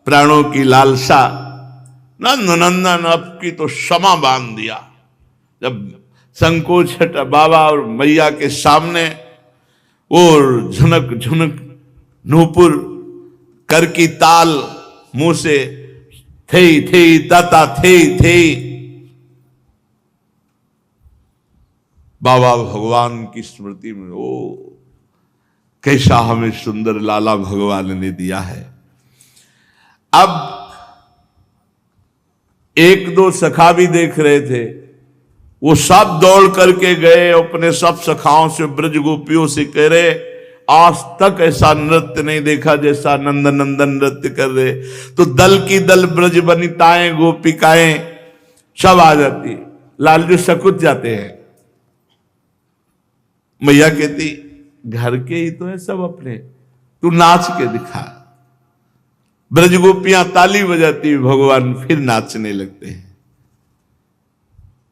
प्राणों की लालसा, नंद नंदन अब की तो क्षमा बांध दिया। जब संकोच हटा बाबा और मैया के सामने, और झुनक झुनक नूपुर कर की ताल मुंह से थे ताता थे। बाबा भगवान की स्मृति में, ओ कैसा हमें सुंदर लाला भगवान ने दिया है। अब एक दो सखा भी देख रहे थे, वो सब दौड़ करके गए, अपने सब सखाओं से, ब्रज गोपियों से कह रहे आज तक ऐसा नृत्य नहीं देखा जैसा नंद नंदन नृत्य कर रहे। तो दल की दल ब्रज वनिताएं गोपिकाएं सब आ जाती, लालजू सकुच जाते हैं। मैया कहती घर के ही तो है सब अपने, तू नाच के दिखा। ब्रज गोपियां ताली बजाती, भगवान फिर नाचने लगते हैं।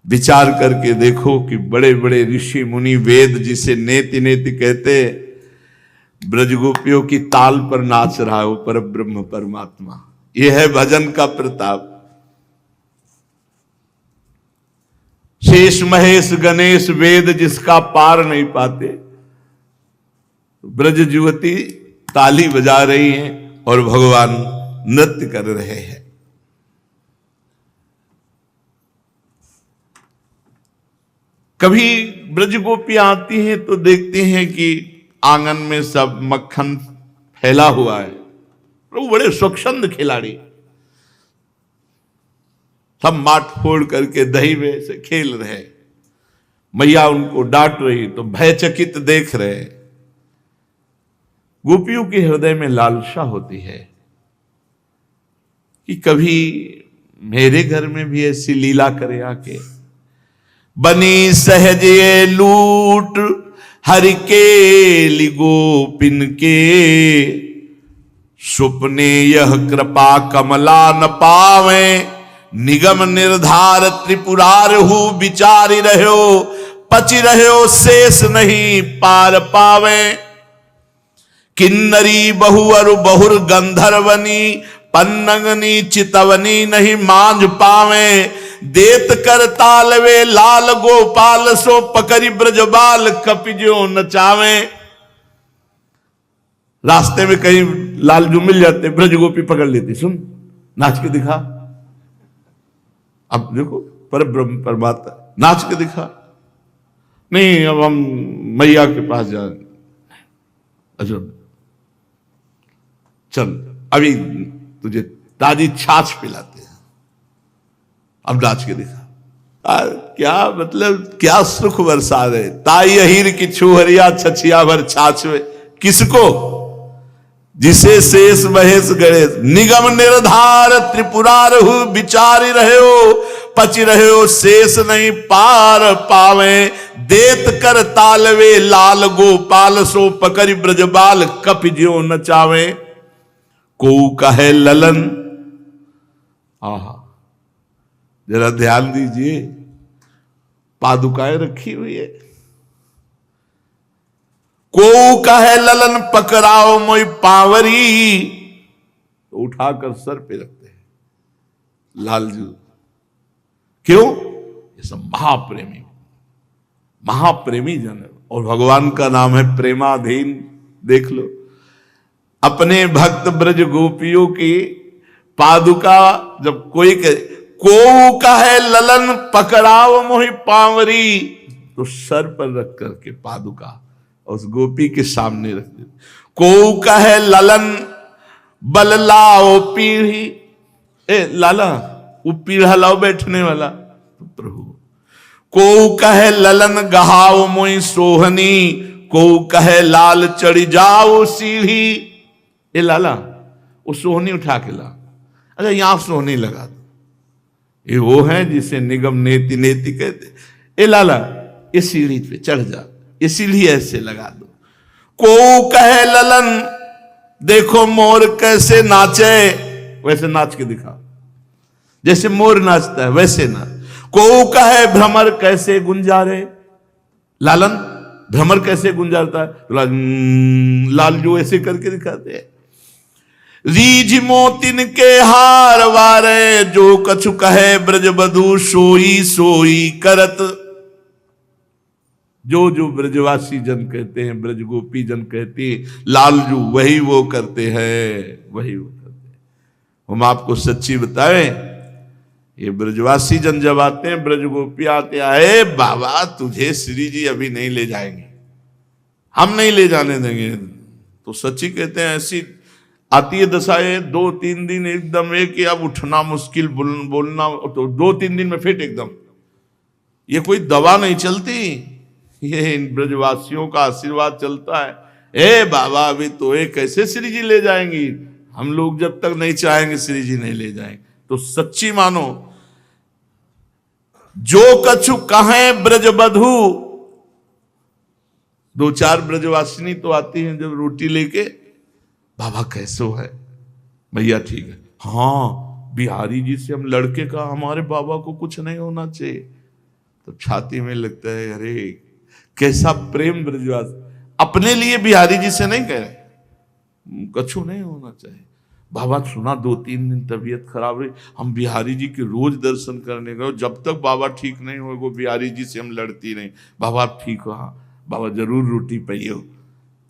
विचार करके देखो कि बड़े बड़े ऋषि मुनि वेद जिसे नेति नेति कहते, ब्रज गोपियों की ताल पर नाच रहा हो पर ब्रह्म परमात्मा। यह है भजन का प्रताप। शेष महेश गणेश वेद जिसका पार नहीं पाते, ब्रज युवती ताली बजा रही हैं और भगवान नृत्य कर रहे हैं। कभी ब्रज गोपियां आती हैं तो देखते हैं कि आंगन में सब मक्खन फैला हुआ है। प्रभु बड़े स्वच्छंद खिलाड़ी, सब माट फोड़ करके दही में से खेल रहे। मैया उनको डांट रही तो भयचकित देख रहे। गोपियों के हृदय में लालसा होती है कि कभी मेरे घर में भी ऐसी लीला करे आके। बनी सहज ये लूट हरि के लिगोपिन के, सुपने यह कृपा कमला न पावे, निगम निर्धार त्रिपुरार हु विचारी रहो, पचि रहो शेष नहीं पार पावे। किन्नरी बहुअरु बहुर गंधर्वनी, पन्नगनी चितवनी नहीं मांझ पावे, देत कर तालवे लाल गोपाल, सो पकड़ी ब्रजबाल कपिजो नचावे। रास्ते में कहीं लालजू मिल जाते, ब्रज गोपी पकड़ लेती, सुन नाच के दिखा। अब देखो पर ब्रह्म परमात्मा नाच के दिखा, नहीं अब हम मैया के पास जा, अच्छा चल अभी तुझे ताजी छाछ पिलाते हैं, अब नाच के दिखा। क्या मतलब, क्या सुख बरसा रहे। ताई अहीर की छुहरिया छछिया भर छाछ में, किसको, जिसे शेष महेश गणेश। निगम निर्धार त्रिपुरार हु विचारी रहो, पचि रहो शेष नहीं पार पावे, देत कर तालवे लाल गोपाल, सो पकड़ी ब्रजबाल कपिजो नचावे। को कहे ललन, आहा जरा ध्यान दीजिए, पादुकाएं रखी हुई है। को कहे ललन पकड़ाओ मोई पावरी, तो उठाकर सर पे रखते हैं लालजू। क्यों? ये सब महाप्रेमी, महाप्रेमी जन है, और भगवान का नाम है प्रेमाधीन। देख लो अपने भक्त ब्रज गोपियों की पादुका, जब कोई को कहे ललन पकड़ाओ मोहि पावरी, तो सर पर रख करके पादुका उस गोपी के सामने रख दे। को कहे ललन बल लाओ पीढ़ी, ए लाला वो पीढ़ा लाओ बैठने वाला, तो प्रभु। को कहे ललन गहाओ मोई सोहनी, को कहे लाल चढ़ी जाओ सीढ़ी। ए लाला वो सोहनी उठा के ला, अच्छा यहां सोहनी लगा दो, ये वो है जिसे निगम नेति नेति कहते। ए लाला ये सीढ़ी पे चढ़ जा, ये सीढ़ी ऐसे लगा दो। को कहे ललन देखो मोर कैसे नाचे, वैसे नाच के दिखा, जैसे मोर नाचता है वैसे ना। को कहे भ्रमर कैसे गुंजारे, लालन भ्रमर कैसे गुंजारता है, तो लालजू ऐसे करके दिखाते हैं। रीझ मोतिन के हार वारे, जो कछु कहे ब्रज बधू सोई सोई करत। जो जो ब्रजवासी जन कहते हैं, ब्रज गोपी जन कहते हैं, लालजू वही वो करते हैं, वही वो करते हैं। हम आपको सच्ची बताएं, ये ब्रजवासी जन जब आते हैं, ब्रज गोपी आते आए, बाबा तुझे श्री जी अभी नहीं ले जाएंगे, हम नहीं ले जाने देंगे, तो सच्ची कहते हैं। ऐसी आती है दशाएं, 2-3 दिन एकदम एक, अब उठना मुश्किल, बोलना तो 2-3 दिन में फिट एकदम। ये कोई दवा नहीं चलती, ये इन ब्रजवासियों का आशीर्वाद चलता है। ए बाबा अभी तो ये कैसे श्री जी ले जाएंगी, हम लोग जब तक नहीं चाहेंगे श्री जी नहीं ले जाएंगे। तो सच्ची मानो, जो कछु कहें ब्रज बधू। 2-4 ब्रजवासिनी तो आती हैं जब रोटी लेके, बाबा कैसे है, भैया ठीक है, हाँ बिहारी जी से हम लड़के का, हमारे बाबा को कुछ नहीं होना चाहिए। तो छाती में लगता है अरे कैसा प्रेम ब्रजवास, अपने लिए बिहारी जी से नहीं कह रहे, कछु नहीं होना चाहिए। बाबा सुना 2-3 दिन तबीयत खराब रही, हम बिहारी जी के रोज दर्शन करने गए, जब तक बाबा ठीक नहीं हो वो बिहारी जी से हम लड़ती नहीं। बाबा आप ठीक हो, हाँ बाबा जरूर रोटी पाइयो।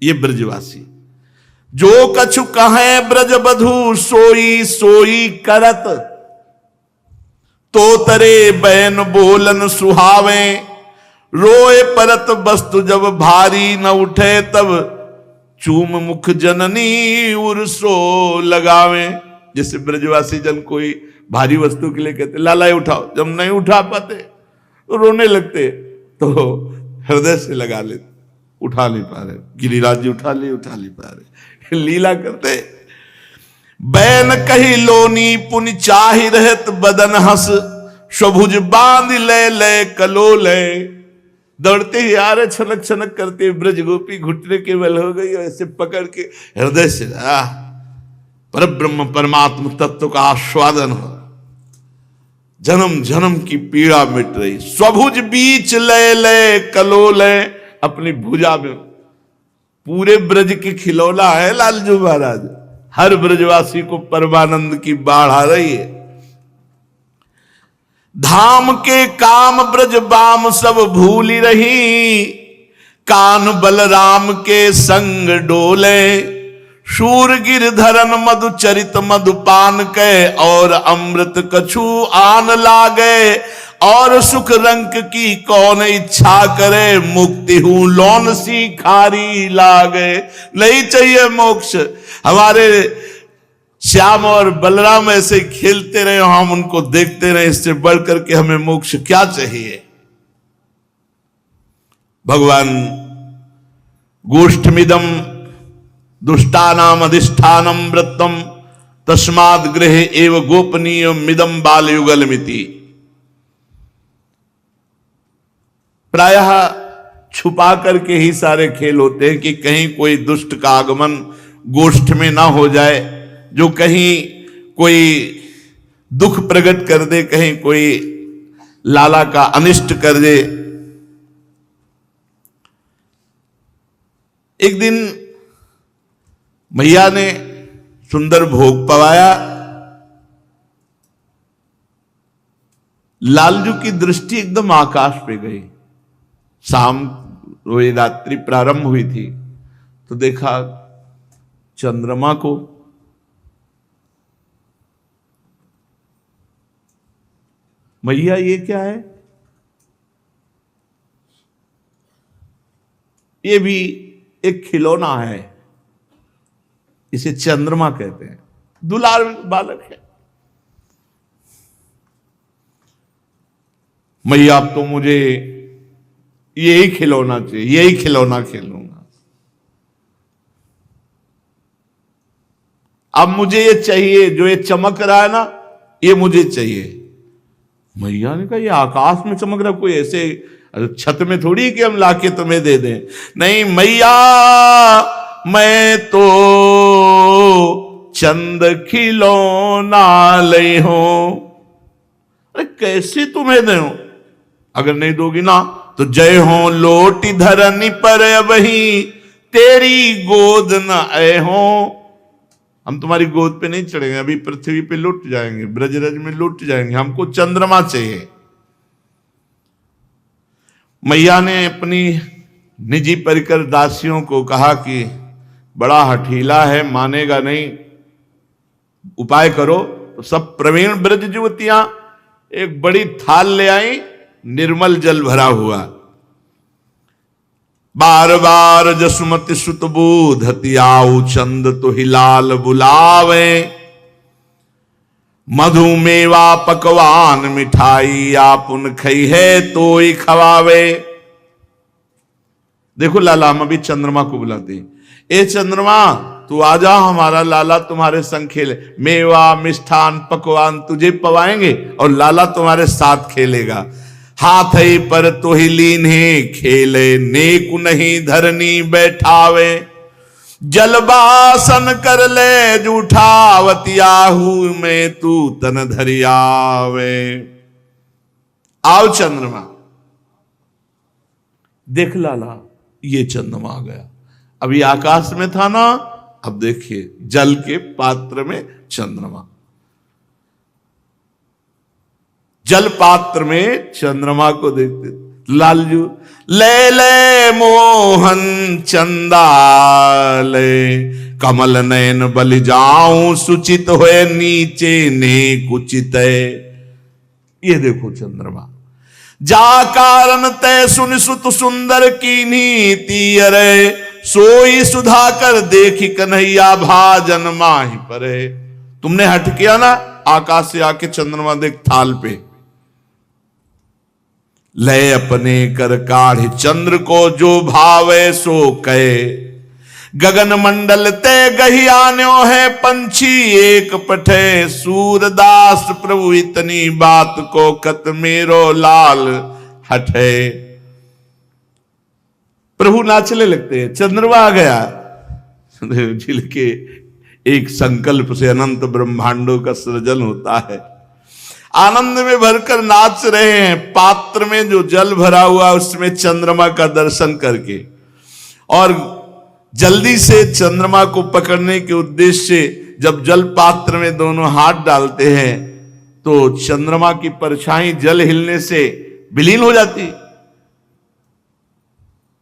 ये ब्रजवासी। जो कछु कहें ब्रज बधू सोई सोई करत, तो तरे बैन बोलन सुहावे। रोए परत वस्तु जब भारी न उठे, तब चूम मुख जननी उर्सो लगावे। जैसे ब्रजवासी जन कोई भारी वस्तु के लिए कहते लाला ये उठाओ, जब नहीं उठा पाते तो रोने लगते, तो हृदय से लगा लेते, उठा नहीं पा रहे, गिरिराज जी उठा नहीं पा रहे, लीला करते। बैन कही लोनी पुनि चाहि रहत बदन हस, स्वभुज बांध ले कलो ले। दौड़ते ही आ रहे, छनक छनक करते, ब्रज गोपी घुटने के बल हो गई, ऐसे पकड़ के हृदय से पर ब्रह्म परमात्मा तत्व का आस्वादन हो, जन्म जन्म की पीड़ा मिट रही। स्वभुज बीच ले कलो ले, अपनी भुजा में पूरे ब्रज के खिलौना है लालजू महाराज, हर ब्रजवासी को परमानंद की बाढ़ आ रही है। धाम के काम ब्रज बाम सब भूली रही, कान बलराम के संग डोले। शूर गिरधरन मधु चरित मधुपान के, और अमृत कछु आन लागे। और सुख रंक की कौन इच्छा करे, मुक्ति हूं लौन सी खारी लागे। नहीं चाहिए मोक्ष, हमारे श्याम और बलराम ऐसे खेलते रहे, हम उनको देखते रहे, इससे बढ़कर के हमें मोक्ष क्या चाहिए। भगवान गोष्ठमिदम दुष्टानाम अधिष्ठानम व्रतम, तस्माद गृह एव गोपनीय मिदम बाल युगल मिति। प्रायः छुपा करके ही सारे खेल होते हैं कि कहीं कोई दुष्ट का आगमन गोष्ठ में ना हो जाए, जो कहीं कोई दुख प्रकट कर दे, कहीं कोई लाला का अनिष्ट कर दे। एक दिन मैया ने सुंदर भोग पवाया, लालजू की दृष्टि एकदम आकाश पे गई। शाम वही रात्रि प्रारंभ हुई थी, तो देखा चंद्रमा को। मैया ये क्या है? ये भी एक खिलौना है, इसे चंद्रमा कहते हैं, दुलार बालक है। मैया अब तो मुझे यही खिलौना चाहिए, यही खिलौना खेलूंगा, अब मुझे ये चाहिए, जो ये चमक रहा है ना, ये मुझे चाहिए। मैया ने कहा ये आकाश में चमक रहा, कोई ऐसे छत में थोड़ी कि हम लाके तुम्हें दे दें। नहीं मैया, मैं तो चंद खिलौना ले हूं। अरे कैसे तुम्हें दे? अगर नहीं दोगी ना तो जय हो लोटी धरनी पर वही तेरी गोद न आए हो। हम तुम्हारी गोद पे नहीं चढ़ेंगे, अभी पृथ्वी पे लुट जाएंगे, ब्रजरज में लुट जाएंगे, हमको चंद्रमा चाहिए। मैया ने अपनी निजी परिकर दासियों को कहा कि बड़ा हठीला है, मानेगा नहीं, उपाय करो। तो सब प्रवीण ब्रज युवतियां एक बड़ी थाल ले आई, निर्मल जल भरा हुआ। बार बार जसुमति सुत बोधति आऊ, चंद तो हिलाल बुलावे। मधुमेवा पकवान मिठाई, आपुन खई है तो ही खवावे। देखो लाला, हम अभी चंद्रमा को बुलाते, ए चंद्रमा तू आजा, हमारा लाला तुम्हारे संग खेले। मेवा मिष्ठान पकवान तुझे पवाएंगे और लाला तुम्हारे साथ खेलेगा। हाथ ही पर तो ही लीन्हे खेले, नेकु नहीं धरनी बैठावे। जलबासन कर ले जूठावतियाहू में तू तन धरियावे। आओ चंद्रमा। देख लाला, ये चंद्रमा आ गया। अभी आकाश में था ना, अब देखिए जल के पात्र में चंद्रमा। जल पात्र में चंद्रमा को देखते लालजू ले ले मोहन चंदाले, कमल नयन बल जाऊं सुचित होए नीचे ने कुचित। ये देखो चंद्रमा। जा कारण तय सुन सुत सुंदर की नीति, अरे सोई सुधाकर देखी कन्हैया भाजन माही परे। तुमने हट किया ना, आकाश से आके चंद्रमा देख थाल पे, लय अपने कर काढ़ चंद्र को जो भावे सो कहे, गगन मंडल ते गही आन्यो है पंछी एक पठे, सूरदास प्रभु इतनी बात को कत मेरो लाल हटे। प्रभु नाचने लगते हैं, चंद्रमा आ गया, झिल के एक संकल्प से अनंत ब्रह्मांडों का सृजन होता है। आनंद में भरकर नाच रहे हैं, पात्र में जो जल भरा हुआ उसमें चंद्रमा का दर्शन करके, और जल्दी से चंद्रमा को पकड़ने के उद्देश्य से जब जल पात्र में दोनों हाथ डालते हैं तो चंद्रमा की परछाई जल हिलने से विलीन हो जाती,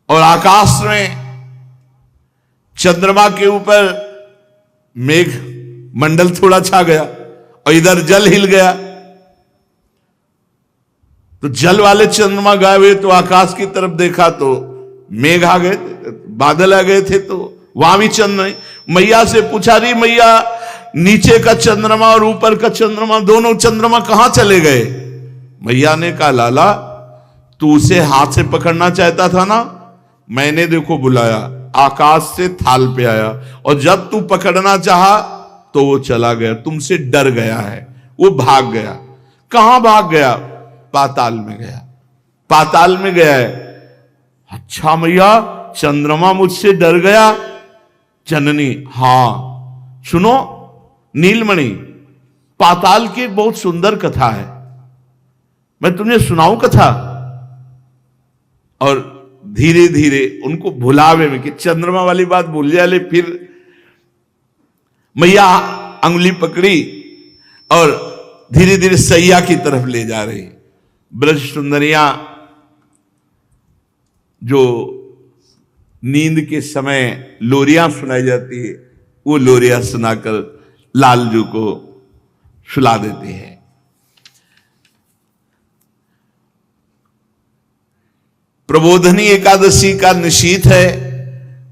और आकाश में चंद्रमा के ऊपर मेघ मंडल थोड़ा छा गया और इधर जल हिल गया। तो जल वाले चंद्रमा गायब हुए तो आकाश की तरफ देखा तो मेघ आ गए, बादल आ गए थे, तो वहां भी चंद्र। मैया से पूछा, रही मैया नीचे का चंद्रमा और ऊपर का चंद्रमा, दोनों चंद्रमा कहां चले गए? मैया ने कहा, लाला तू उसे हाथ से पकड़ना चाहता था ना, मैंने देखो बुलाया, आकाश से थाल पे आया, और जब तू पकड़ना चाहा तो वो चला गया, तुमसे डर गया है, वो भाग गया। कहां भाग गया? पाताल में गया, पाताल में गया है। अच्छा मैया, चंद्रमा मुझसे डर गया? जननी, हां सुनो नीलमणि, पाताल की एक बहुत सुंदर कथा है, मैं तुम्हें सुनाऊं कथा। और धीरे धीरे उनको भुलावे में कि चंद्रमा वाली बात भूल जाए, ले फिर मैया अंगुली पकड़ी और धीरे धीरे सैया की तरफ ले जा रही। ब्रज सुंदरियां जो नींद के समय लोरियां सुनाई जाती है, वो लोरियां सुनाकर लालजू को सुला देती है। प्रबोधनी एकादशी का निशीथ है,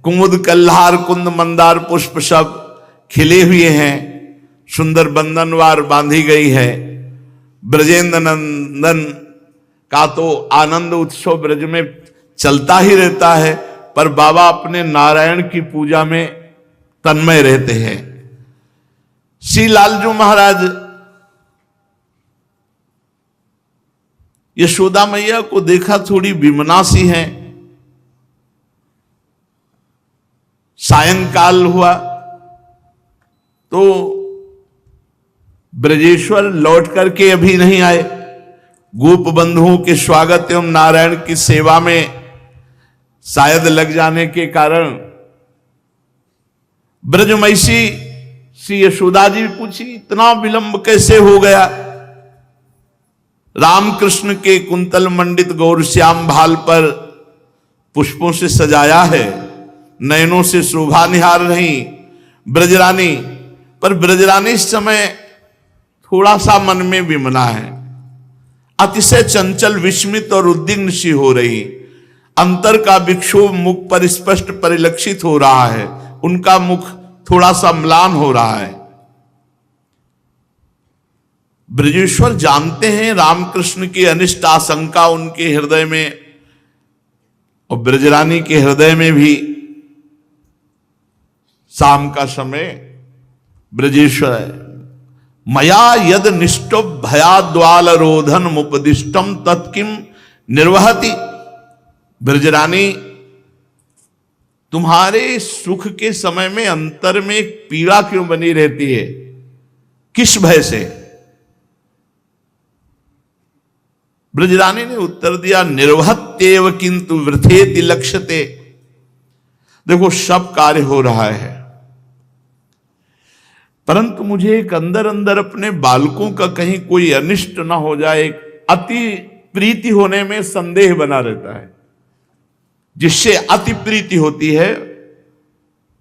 कुमुद कल्हार कुंद मंदार पुष्प सब खिले हुए हैं, सुंदर बंधनवार बांधी गई है। ब्रजेंद्र नंदन का तो आनंद उत्सव ब्रज में चलता ही रहता है, पर बाबा अपने नारायण की पूजा में तन्मय रहते हैं। श्री लालजू महाराज यशोदा मैया को देखा थोड़ी विमना सी है। सायंकाल हुआ तो ब्रजेश्वर लौट करके अभी नहीं आए। गोप बंधुओं के स्वागत एवं नारायण की सेवा में शायद लग जाने के कारण ब्रजमयसी श्री यशोदा जी पूछी, इतना विलंब कैसे हो गया? रामकृष्ण के कुंतल मंडित गौर श्याम भाल पर पुष्पों से सजाया है, नयनों से शोभा निहार रही ब्रजरानी, पर ब्रजरानी इस समय थोड़ा सा मन में विमना है, अतिशय चंचल विस्मित और उद्विग्न सी हो रही। अंतर का विक्षोभ मुख पर स्पष्ट परिलक्षित हो रहा है, उनका मुख थोड़ा सा म्लान हो रहा है। ब्रजेश्वर जानते हैं रामकृष्ण की अनिष्ट आशंका उनके हृदय में और ब्रजरानी के हृदय में भी। शाम का समय ब्रजेश्वर मया यद निष्ठो भयाद्वाल रोधन मुपदिष्टम तत्किम निर्वहति। ब्रजरानी, तुम्हारे सुख के समय में अंतर में एक पीड़ा क्यों बनी रहती है? किस भय से? ब्रजरानी ने उत्तर दिया, निर्वहत्येव किंतु वृथेति लक्ष्यते। देखो सब कार्य हो रहा है, परंतु मुझे एक अंदर अंदर अपने बालकों का कहीं कोई अनिष्ट ना हो जाए, अति प्रीति होने में संदेह बना रहता है। जिससे अति प्रीति होती है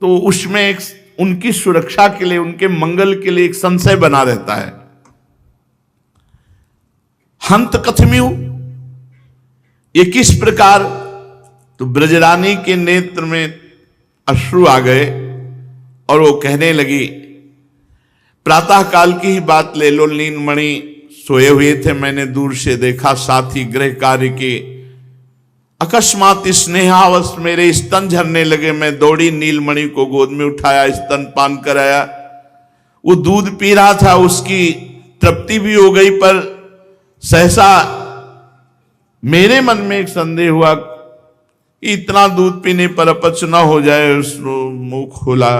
तो उसमें एक उनकी सुरक्षा के लिए, उनके मंगल के लिए एक संशय बना रहता है। हंत कथम्यु, ये किस प्रकार? तो ब्रजरानी के नेत्र में अश्रु आ गए और वो कहने लगी, प्रातः काल की ही बात ले लो, नीलमणि सोए हुए थे, मैंने दूर से देखा, साथ ही गृह कार्य के अकस्मात स्नेहावश मेरे स्तन झरने लगे। मैं दौड़ी, नीलमणि को गोद में उठाया, स्तन पान कराया। वो दूध पी रहा था, उसकी तृप्ति भी हो गई, पर सहसा मेरे मन में एक संदेह हुआ, इतना दूध पीने पर अपच न हो जाए। मुंह खोला,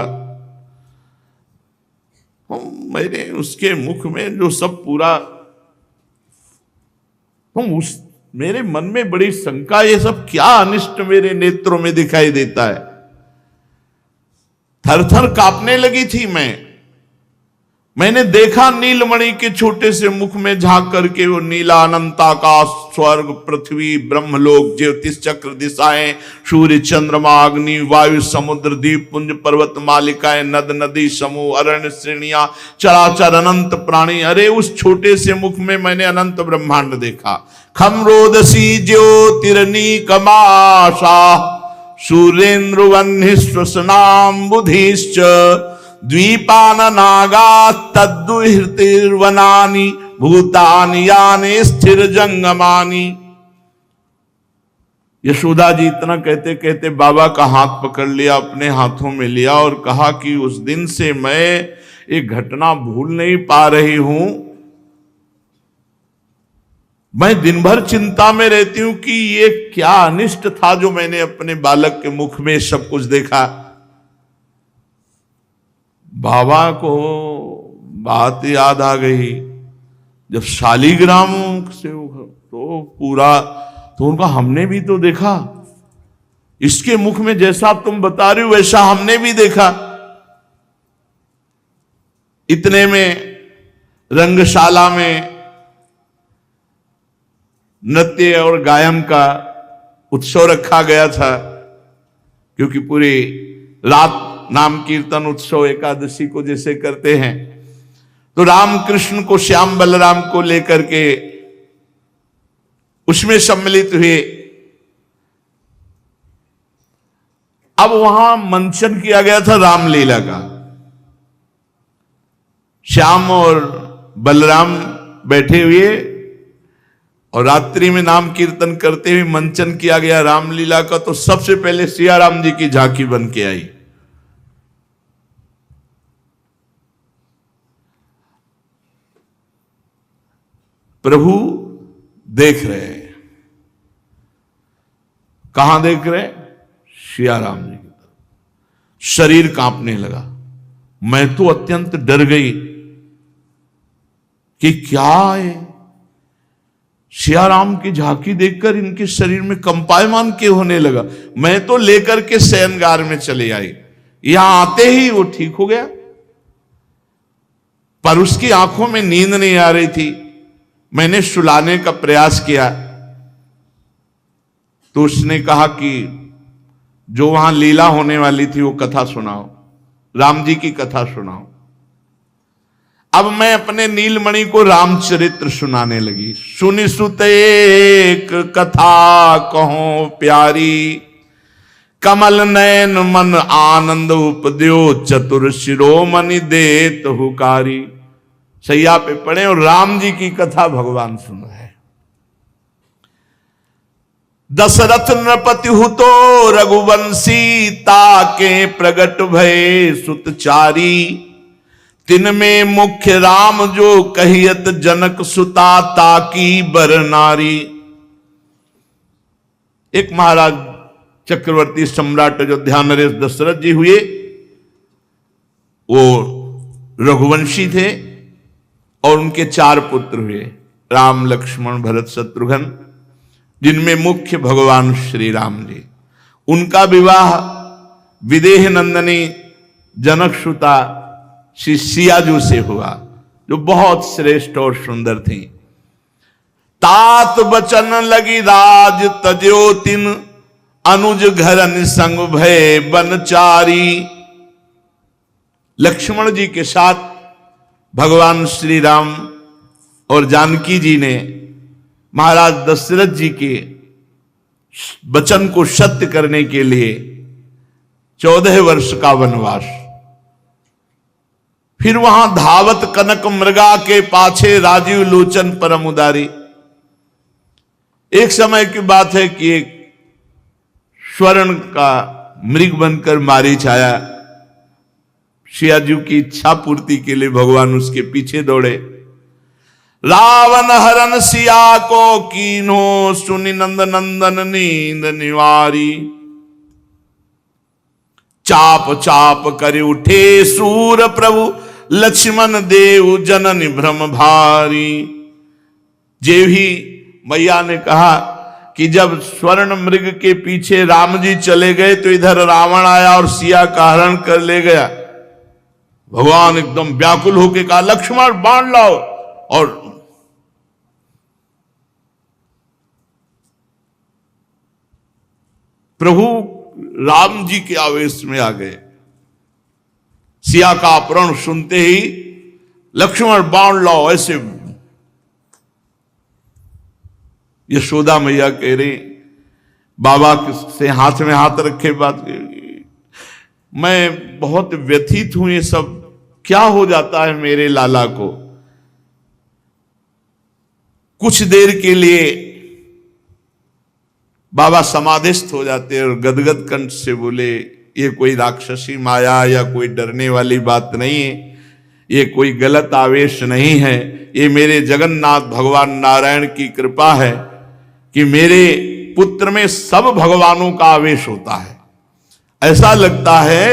मैंने उसके मुख में जो सब पूरा, मेरे मन में बड़ी शंका, ये सब क्या अनिष्ट मेरे नेत्रों में दिखाई देता है। थर थर कांपने लगी थी मैंने देखा नीलमणि के छोटे से मुख में झांक करके वो नीला अनंत आकाश, स्वर्ग, पृथ्वी, ब्रह्मलोक, ज्योतिष चक्र, दिशाएं, सूर्य, चंद्रमा, अग्नि, वायु, समुद्र, द्वीप पुंज, पर्वत मालिकाएं, नद नदी समूह, अरण्य श्रेणियां, चराचर अनंत प्राणी। अरे उस छोटे से मुख में मैंने अनंत ब्रह्मांड देखा। खमरोदसी ज्योतिरनी कमाशा सूर्येन्द्र वह्नि श्वसनाम बुधिश्च द्वीपान नागा तद्दुहिर्तिर्वनानि भूतानि यानि स्थिर जंगमानि। यशोदा जी इतना कहते कहते बाबा का हाथ पकड़ लिया, अपने हाथों में लिया और कहा कि उस दिन से मैं एक घटना भूल नहीं पा रही हूं। मैं दिन भर चिंता में रहती हूं कि ये क्या अनिष्ट था जो मैंने अपने बालक के मुख में सब कुछ देखा। बाबा को बात याद आ गई, जब शालिग्राम से तो पूरा, तो उनका हमने भी तो देखा, इसके मुख में जैसा तुम बता रही हो वैसा हमने भी देखा। इतने में रंगशाला में नृत्य और गायन का उत्सव रखा गया था, क्योंकि पूरी रात नाम कीर्तन उत्सव एकादशी को जैसे करते हैं, तो रामकृष्ण को, श्याम बलराम को लेकर के उसमें सम्मिलित हुए। अब वहां मंचन किया गया था रामलीला का। श्याम और बलराम बैठे हुए और रात्रि में नाम कीर्तन करते हुए मंचन किया गया रामलीला का। तो सबसे पहले सिया राम जी की झांकी बन के आई। प्रभु देख रहे हैं। कहां देख रहे? सिया राम जी की तरफ। शरीर कांपने लगा। मैं तो अत्यंत डर गई कि क्या है। सिया राम की झांकी देखकर इनके शरीर में कंपायमान क्यों होने लगा। मैं तो लेकर के शयनगार में चले आई, यहां आते ही वो ठीक हो गया, पर उसकी आंखों में नींद नहीं आ रही थी। मैंने सुलाने का प्रयास किया तो उसने कहा कि जो वहां लीला होने वाली थी वो कथा सुनाओ, राम जी की कथा सुनाओ। अब मैं अपने नीलमणि को रामचरित्र सुनाने लगी। सुनि सुत एक कथा कहो प्यारी, कमल नयन मन आनंद उपद्यो, चतुर शिरोमणि देत हुकारी। सैया पे पड़े और राम जी की कथा भगवान सुन रहे। दशरथ नृपति हुतो रघुवंशी, ताके प्रगट भये सुतचारी। तिन में मुख्य राम जो कहियत, जनक सुता ताकी बर नारी। एक महाराज चक्रवर्ती सम्राट अयोध्या नरेश दशरथ जी हुए। वो रघुवंशी थे और उनके 4 पुत्र हुए, राम, लक्ष्मण, भरत, शत्रुघ्न, जिनमें मुख्य भगवान श्री राम जी। उनका विवाह विदेह नंदनी जनक सुता श्री सियाजू से हुआ, जो बहुत श्रेष्ठ और सुंदर थी। तात बचन लगी राज तजो तिन, अनुज घर निसंग भय बनचारी। लक्ष्मण जी के साथ भगवान श्री राम और जानकी जी ने महाराज दशरथ जी के वचन को सत्य करने के लिए 14 वर्ष का वनवास, फिर वहां धावत कनक मृगा के पाछे राजीव लोचन परम उदारी। एक समय की बात है कि एक स्वर्ण का मृग बनकर मारीच आया। सियाजू की इच्छा पूर्ति के लिए भगवान उसके पीछे दौड़े। रावण हरन सिया को कीन्हो, सुनि नंद नंदन नींद निवारी। चाप चाप कर उठे सूर प्रभु, लक्ष्मण देव जननि भ्रम भारी। जेभी मैया ने कहा कि जब स्वर्ण मृग के पीछे राम जी चले गए तो इधर रावण आया और सिया का हरण कर ले गया। भगवान एकदम व्याकुल होकर कहा, लक्ष्मण बाण लाओ। और प्रभु राम जी के आवेश में आ गए। सिया का अपहरण सुनते ही लक्ष्मण बाण लाओ, ऐसे यशोदा मैया कह रही, बाबा से हाथ में हाथ रखे बात। मैं बहुत व्यथित हूं, ये सब क्या हो जाता है मेरे लाला को। कुछ देर के लिए बाबा समाधिस्थ हो जाते और गदगद कंठ से बोले, ये कोई राक्षसी माया या कोई डरने वाली बात नहीं है, ये कोई गलत आवेश नहीं है, ये मेरे जगन्नाथ भगवान नारायण की कृपा है कि मेरे पुत्र में सब भगवानों का आवेश होता है। ऐसा लगता है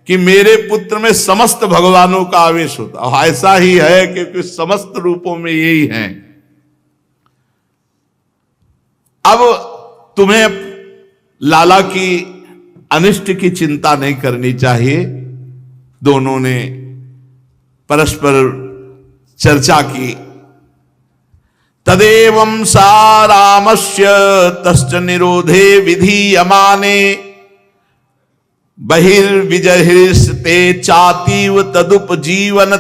कि मेरे पुत्र में समस्त भगवानों का आवेश होता है। ऐसा ही है क्योंकि समस्त रूपों में यही है। अब तुम्हें लाला की अनिष्ट की चिंता नहीं करनी चाहिए। दोनों ने परस्पर चर्चा की। तदेवं सा रामस्य तश्च निरोधे विधीयमाने, बहिर्विजहिस्ते चातीव तदुपजीवनतामासन्ने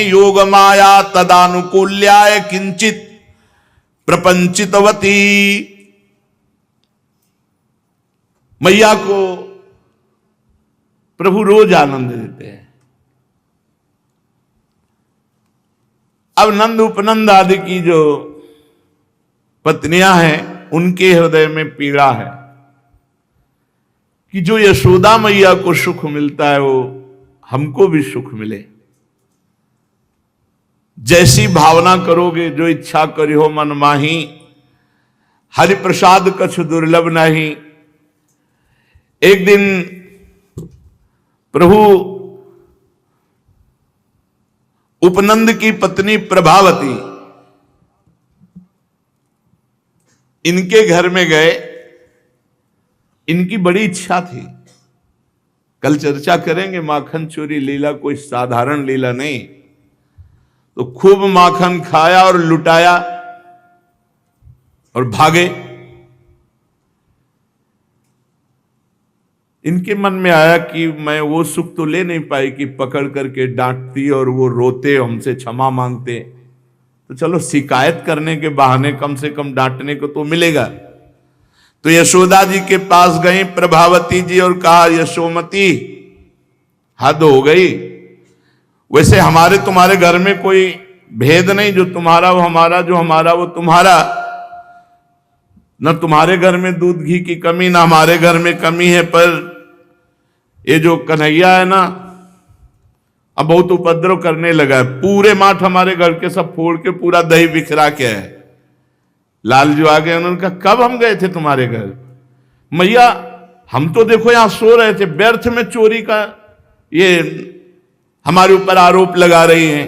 योग माया तदानुकूल्याय किंचित प्रपंचितवती। मैया को प्रभु रोज आनंद देते हैं। अब नंद उपनंद आदि की जो पत्नियां हैं उनके हृदय में पीड़ा है कि जो यशोदा मैया को सुख मिलता है वो हमको भी सुख मिले। जैसी भावना करोगे, जो इच्छा करियो मन माही, हरि प्रसाद कछु दुर्लभ नहीं। एक दिन प्रभु उपनंद की पत्नी प्रभावती इनके घर में गए। इनकी बड़ी इच्छा थी, कल चर्चा करेंगे, माखन चोरी लीला कोई साधारण लीला नहीं। तो खूब माखन खाया और लुटाया और भागे। इनके मन में आया कि मैं वो सुख तो ले नहीं पाई कि पकड़ करके डांटती और वो रोते, हमसे क्षमा मांगते, तो चलो शिकायत करने के बहाने कम से कम डांटने को तो मिलेगा। तो यशोदा जी के पास गई प्रभावती जी और कहा, यशोमती हद हो गई। वैसे हमारे तुम्हारे घर में कोई भेद नहीं, जो तुम्हारा वो हमारा, जो हमारा वो तुम्हारा। न तुम्हारे घर में दूध घी की कमी, ना हमारे घर में कमी है, पर ये जो कन्हैया है ना, अब बहुत उपद्रव करने लगा है। पूरे माठ हमारे घर के सब फोड़ के पूरा दही बिखरा के है। लाल जो आ गए, उन्होंने कहा कब हम गए थे तुम्हारे घर? मैया हम तो देखो यहां सो रहे थे, व्यर्थ में चोरी का ये हमारे ऊपर आरोप लगा रही हैं।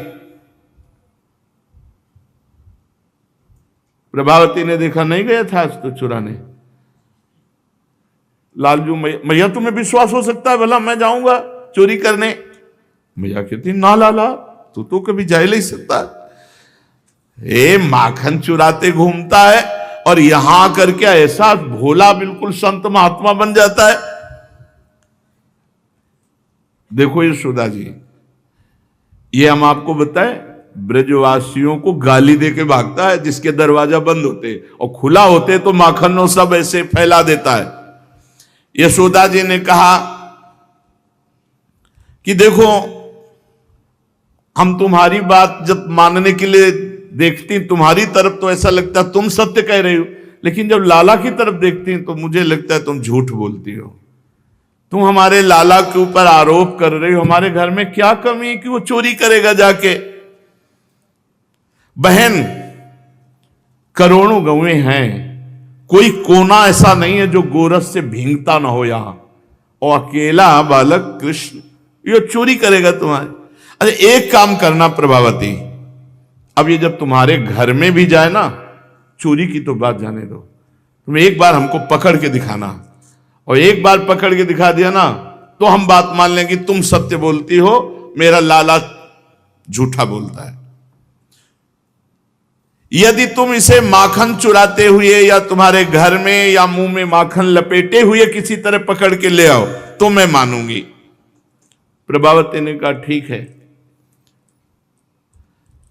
प्रभावती ने देखा नहीं गया था आज तो चुराने। लालजू, मैया तुम्हें विश्वास हो सकता है भला मैं जाऊंगा चोरी करने? मैया कहती ना लाला, तू तो कभी जा ही नहीं सकता। माखन चुराते घूमता है और यहां करके ऐसा भोला बिल्कुल संत महात्मा बन जाता है। देखो यशोदा जी, ये हम आपको बताएं, ब्रजवासियों को गाली देके भागता है जिसके दरवाजा बंद होते, और खुला होते तो माखनों सब ऐसे फैला देता है। यशोदा जी ने कहा कि देखो हम तुम्हारी बात जब मानने के लिए देखती तुम्हारी तरफ तो ऐसा लगता है तुम सत्य कह रही हो, लेकिन जब लाला की तरफ देखती हैं तो मुझे लगता है तुम झूठ बोलती हो। तुम हमारे लाला के ऊपर आरोप कर रही हो। हमारे घर में क्या कमी है कि वो चोरी करेगा जाके? बहन, करोड़ों गौएं हैं, कोई कोना ऐसा नहीं है जो गोरस से भींगता ना हो यहां, और अकेला बालक कृष्ण ये चोरी करेगा तुम्हारे? अरे एक काम करना प्रभावती, अब ये जब तुम्हारे घर में भी जाए ना, चोरी की तो बात जाने दो, तुम एक बार हमको पकड़ के दिखाना, और एक बार पकड़ के दिखा दिया ना तो हम बात मान लेंगे तुम सत्य बोलती हो, मेरा लाला झूठा बोलता है। यदि तुम इसे माखन चुराते हुए या तुम्हारे घर में या मुंह में माखन लपेटे हुए किसी तरह पकड़ के ले आओ तो मैं मानूंगी। प्रभावती ने कहा ठीक है।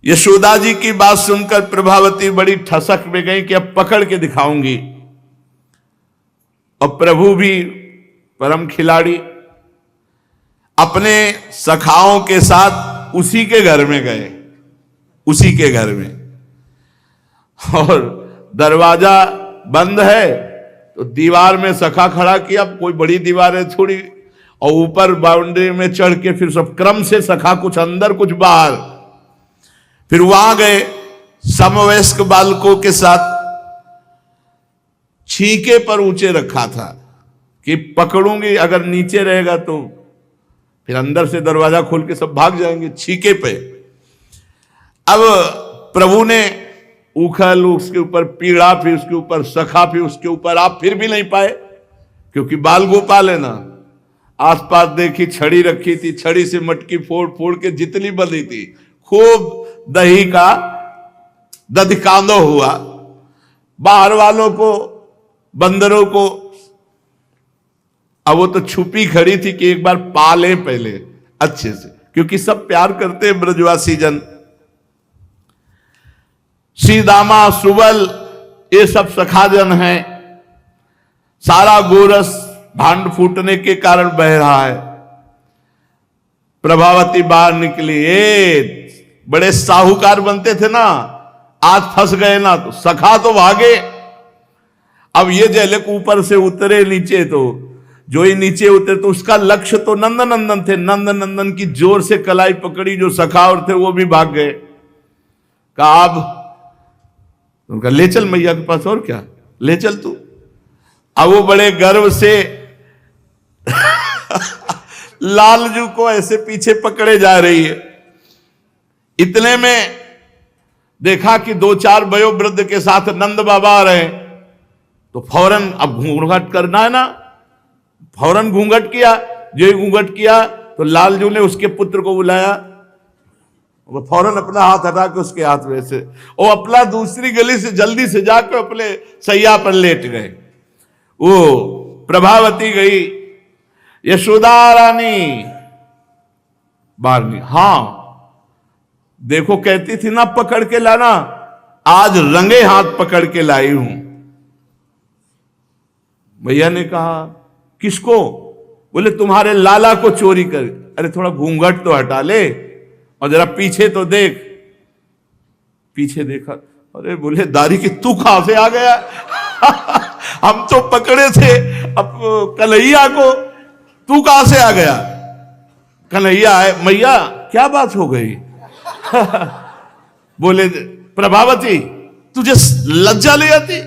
यशोदा जी की बात सुनकर प्रभावती बड़ी ठसक में गई कि अब पकड़ के दिखाऊंगी। और प्रभु भी परम खिलाड़ी अपने सखाओं के साथ उसी के घर में गए, उसी के घर में, और दरवाजा बंद है तो दीवार में सखा खड़ा किया, कोई बड़ी दीवार है थोड़ी, और ऊपर बाउंड्री में चढ़ के फिर सब क्रम से सखा, कुछ अंदर कुछ बाहर। फिर वहां गए समवयस्क बालकों के साथ, छीके पर ऊंचे रखा था कि पकड़ूंगी, अगर नीचे रहेगा तो फिर अंदर से दरवाजा खोल के सब भाग जाएंगे, छीके पे। अब प्रभु ने उखल, उसके ऊपर पीड़ा, फिर उसके ऊपर सखा, फिर उसके ऊपर आप, फिर भी नहीं पाए, क्योंकि बाल गोपाल है ना। आसपास देखी छड़ी रखी थी, छड़ी से मटकी फोड़ फोड़ के जितनी बनी थी, खूब दही का दधिकांदो हुआ। बाहर वालों को, बंदरों को, अब वो तो छुपी खड़ी थी कि एक बार पाले पहले अच्छे से, क्योंकि सब प्यार करते हैं ब्रजवासी जन। सीदामा, सुबल, ये सब सखाजन हैं। सारा गोरस भांड फूटने के कारण बह रहा है। प्रभावती बाहर निकली, ये बड़े साहूकार बनते थे ना, आज फंस गए ना तो सखा तो भागे। अब ये जैले ऊपर से उतरे नीचे, तो जो ही नीचे उतरे तो उसका लक्ष्य तो नंद नंदन थे। नंद नंदन की जोर से कलाई पकड़ी, जो सखावर थे वो भी भाग गए। कहा अब उनका ले चल मैया के पास, और क्या ले चल तू। अब वो बड़े गर्व से लालजू को ऐसे पीछे पकड़े जा रही है। इतने में देखा कि दो चार वयोवृद्ध के साथ नंद बाबा आ रहे हैं, तो फौरन अब घूंघट करना है ना, फौरन घूंघट किया। जो घूंघट किया तो लालजू ने उसके पुत्र को बुलाया, वो फौरन अपना हाथ हटा के उसके हाथ में से, वो अपना दूसरी गली से जल्दी से जाकर अपने सैया पर लेट गए। वो प्रभावती गई, यशोदा रानी बाहर नहीं। हाँ देखो, कहती थी ना पकड़ के लाना, आज रंगे हाथ पकड़ के लाई हूं। भैया ने कहा किसको? बोले तुम्हारे लाला को चोरी कर। अरे थोड़ा घूंघट तो हटा ले और जरा पीछे तो देख। पीछे देखा, अरे बोले दारी की तू कहां से आ गया? हम तो पकड़े थे अब कन्हैया को, तू कहां से आ गया? कन्हैया है। मैया क्या बात हो गई? बोले प्रभावती तुझे लज्जा ले आती?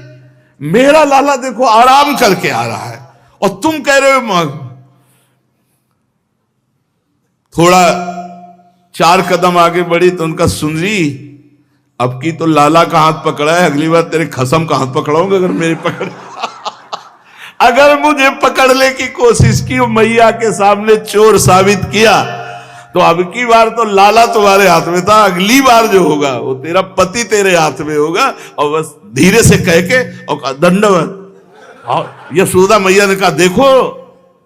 मेरा लाला देखो आराम करके आ रहा है और तुम कह रहे हो। थोड़ा चार कदम आगे बढ़ी तो उनका सुन ली, अब की तो लाला का हाथ पकड़ा है, अगली बार तेरे खसम का हाथ पकड़ाऊंगा अगर मेरी पकड़ अगर मुझे पकड़ने की कोशिश की, मैया के सामने चोर साबित किया, तो अब की बार तो लाला तुम्हारे हाथ में था, अगली बार जो होगा वो तेरा पति तेरे हाथ में होगा। और बस धीरे से कह के और दंडवत। यशोदा मैया ने कहा देखो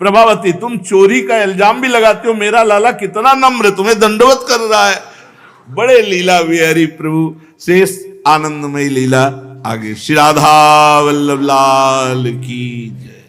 प्रभावती, तुम चोरी का इल्जाम भी लगाते हो, मेरा लाला कितना नम्र तुम्हें दंडवत कर रहा है। बड़े लीला विहारी प्रभु, शेष आनंदमयी लीला आगे। श्री राधा वल्लभ लाल की जय।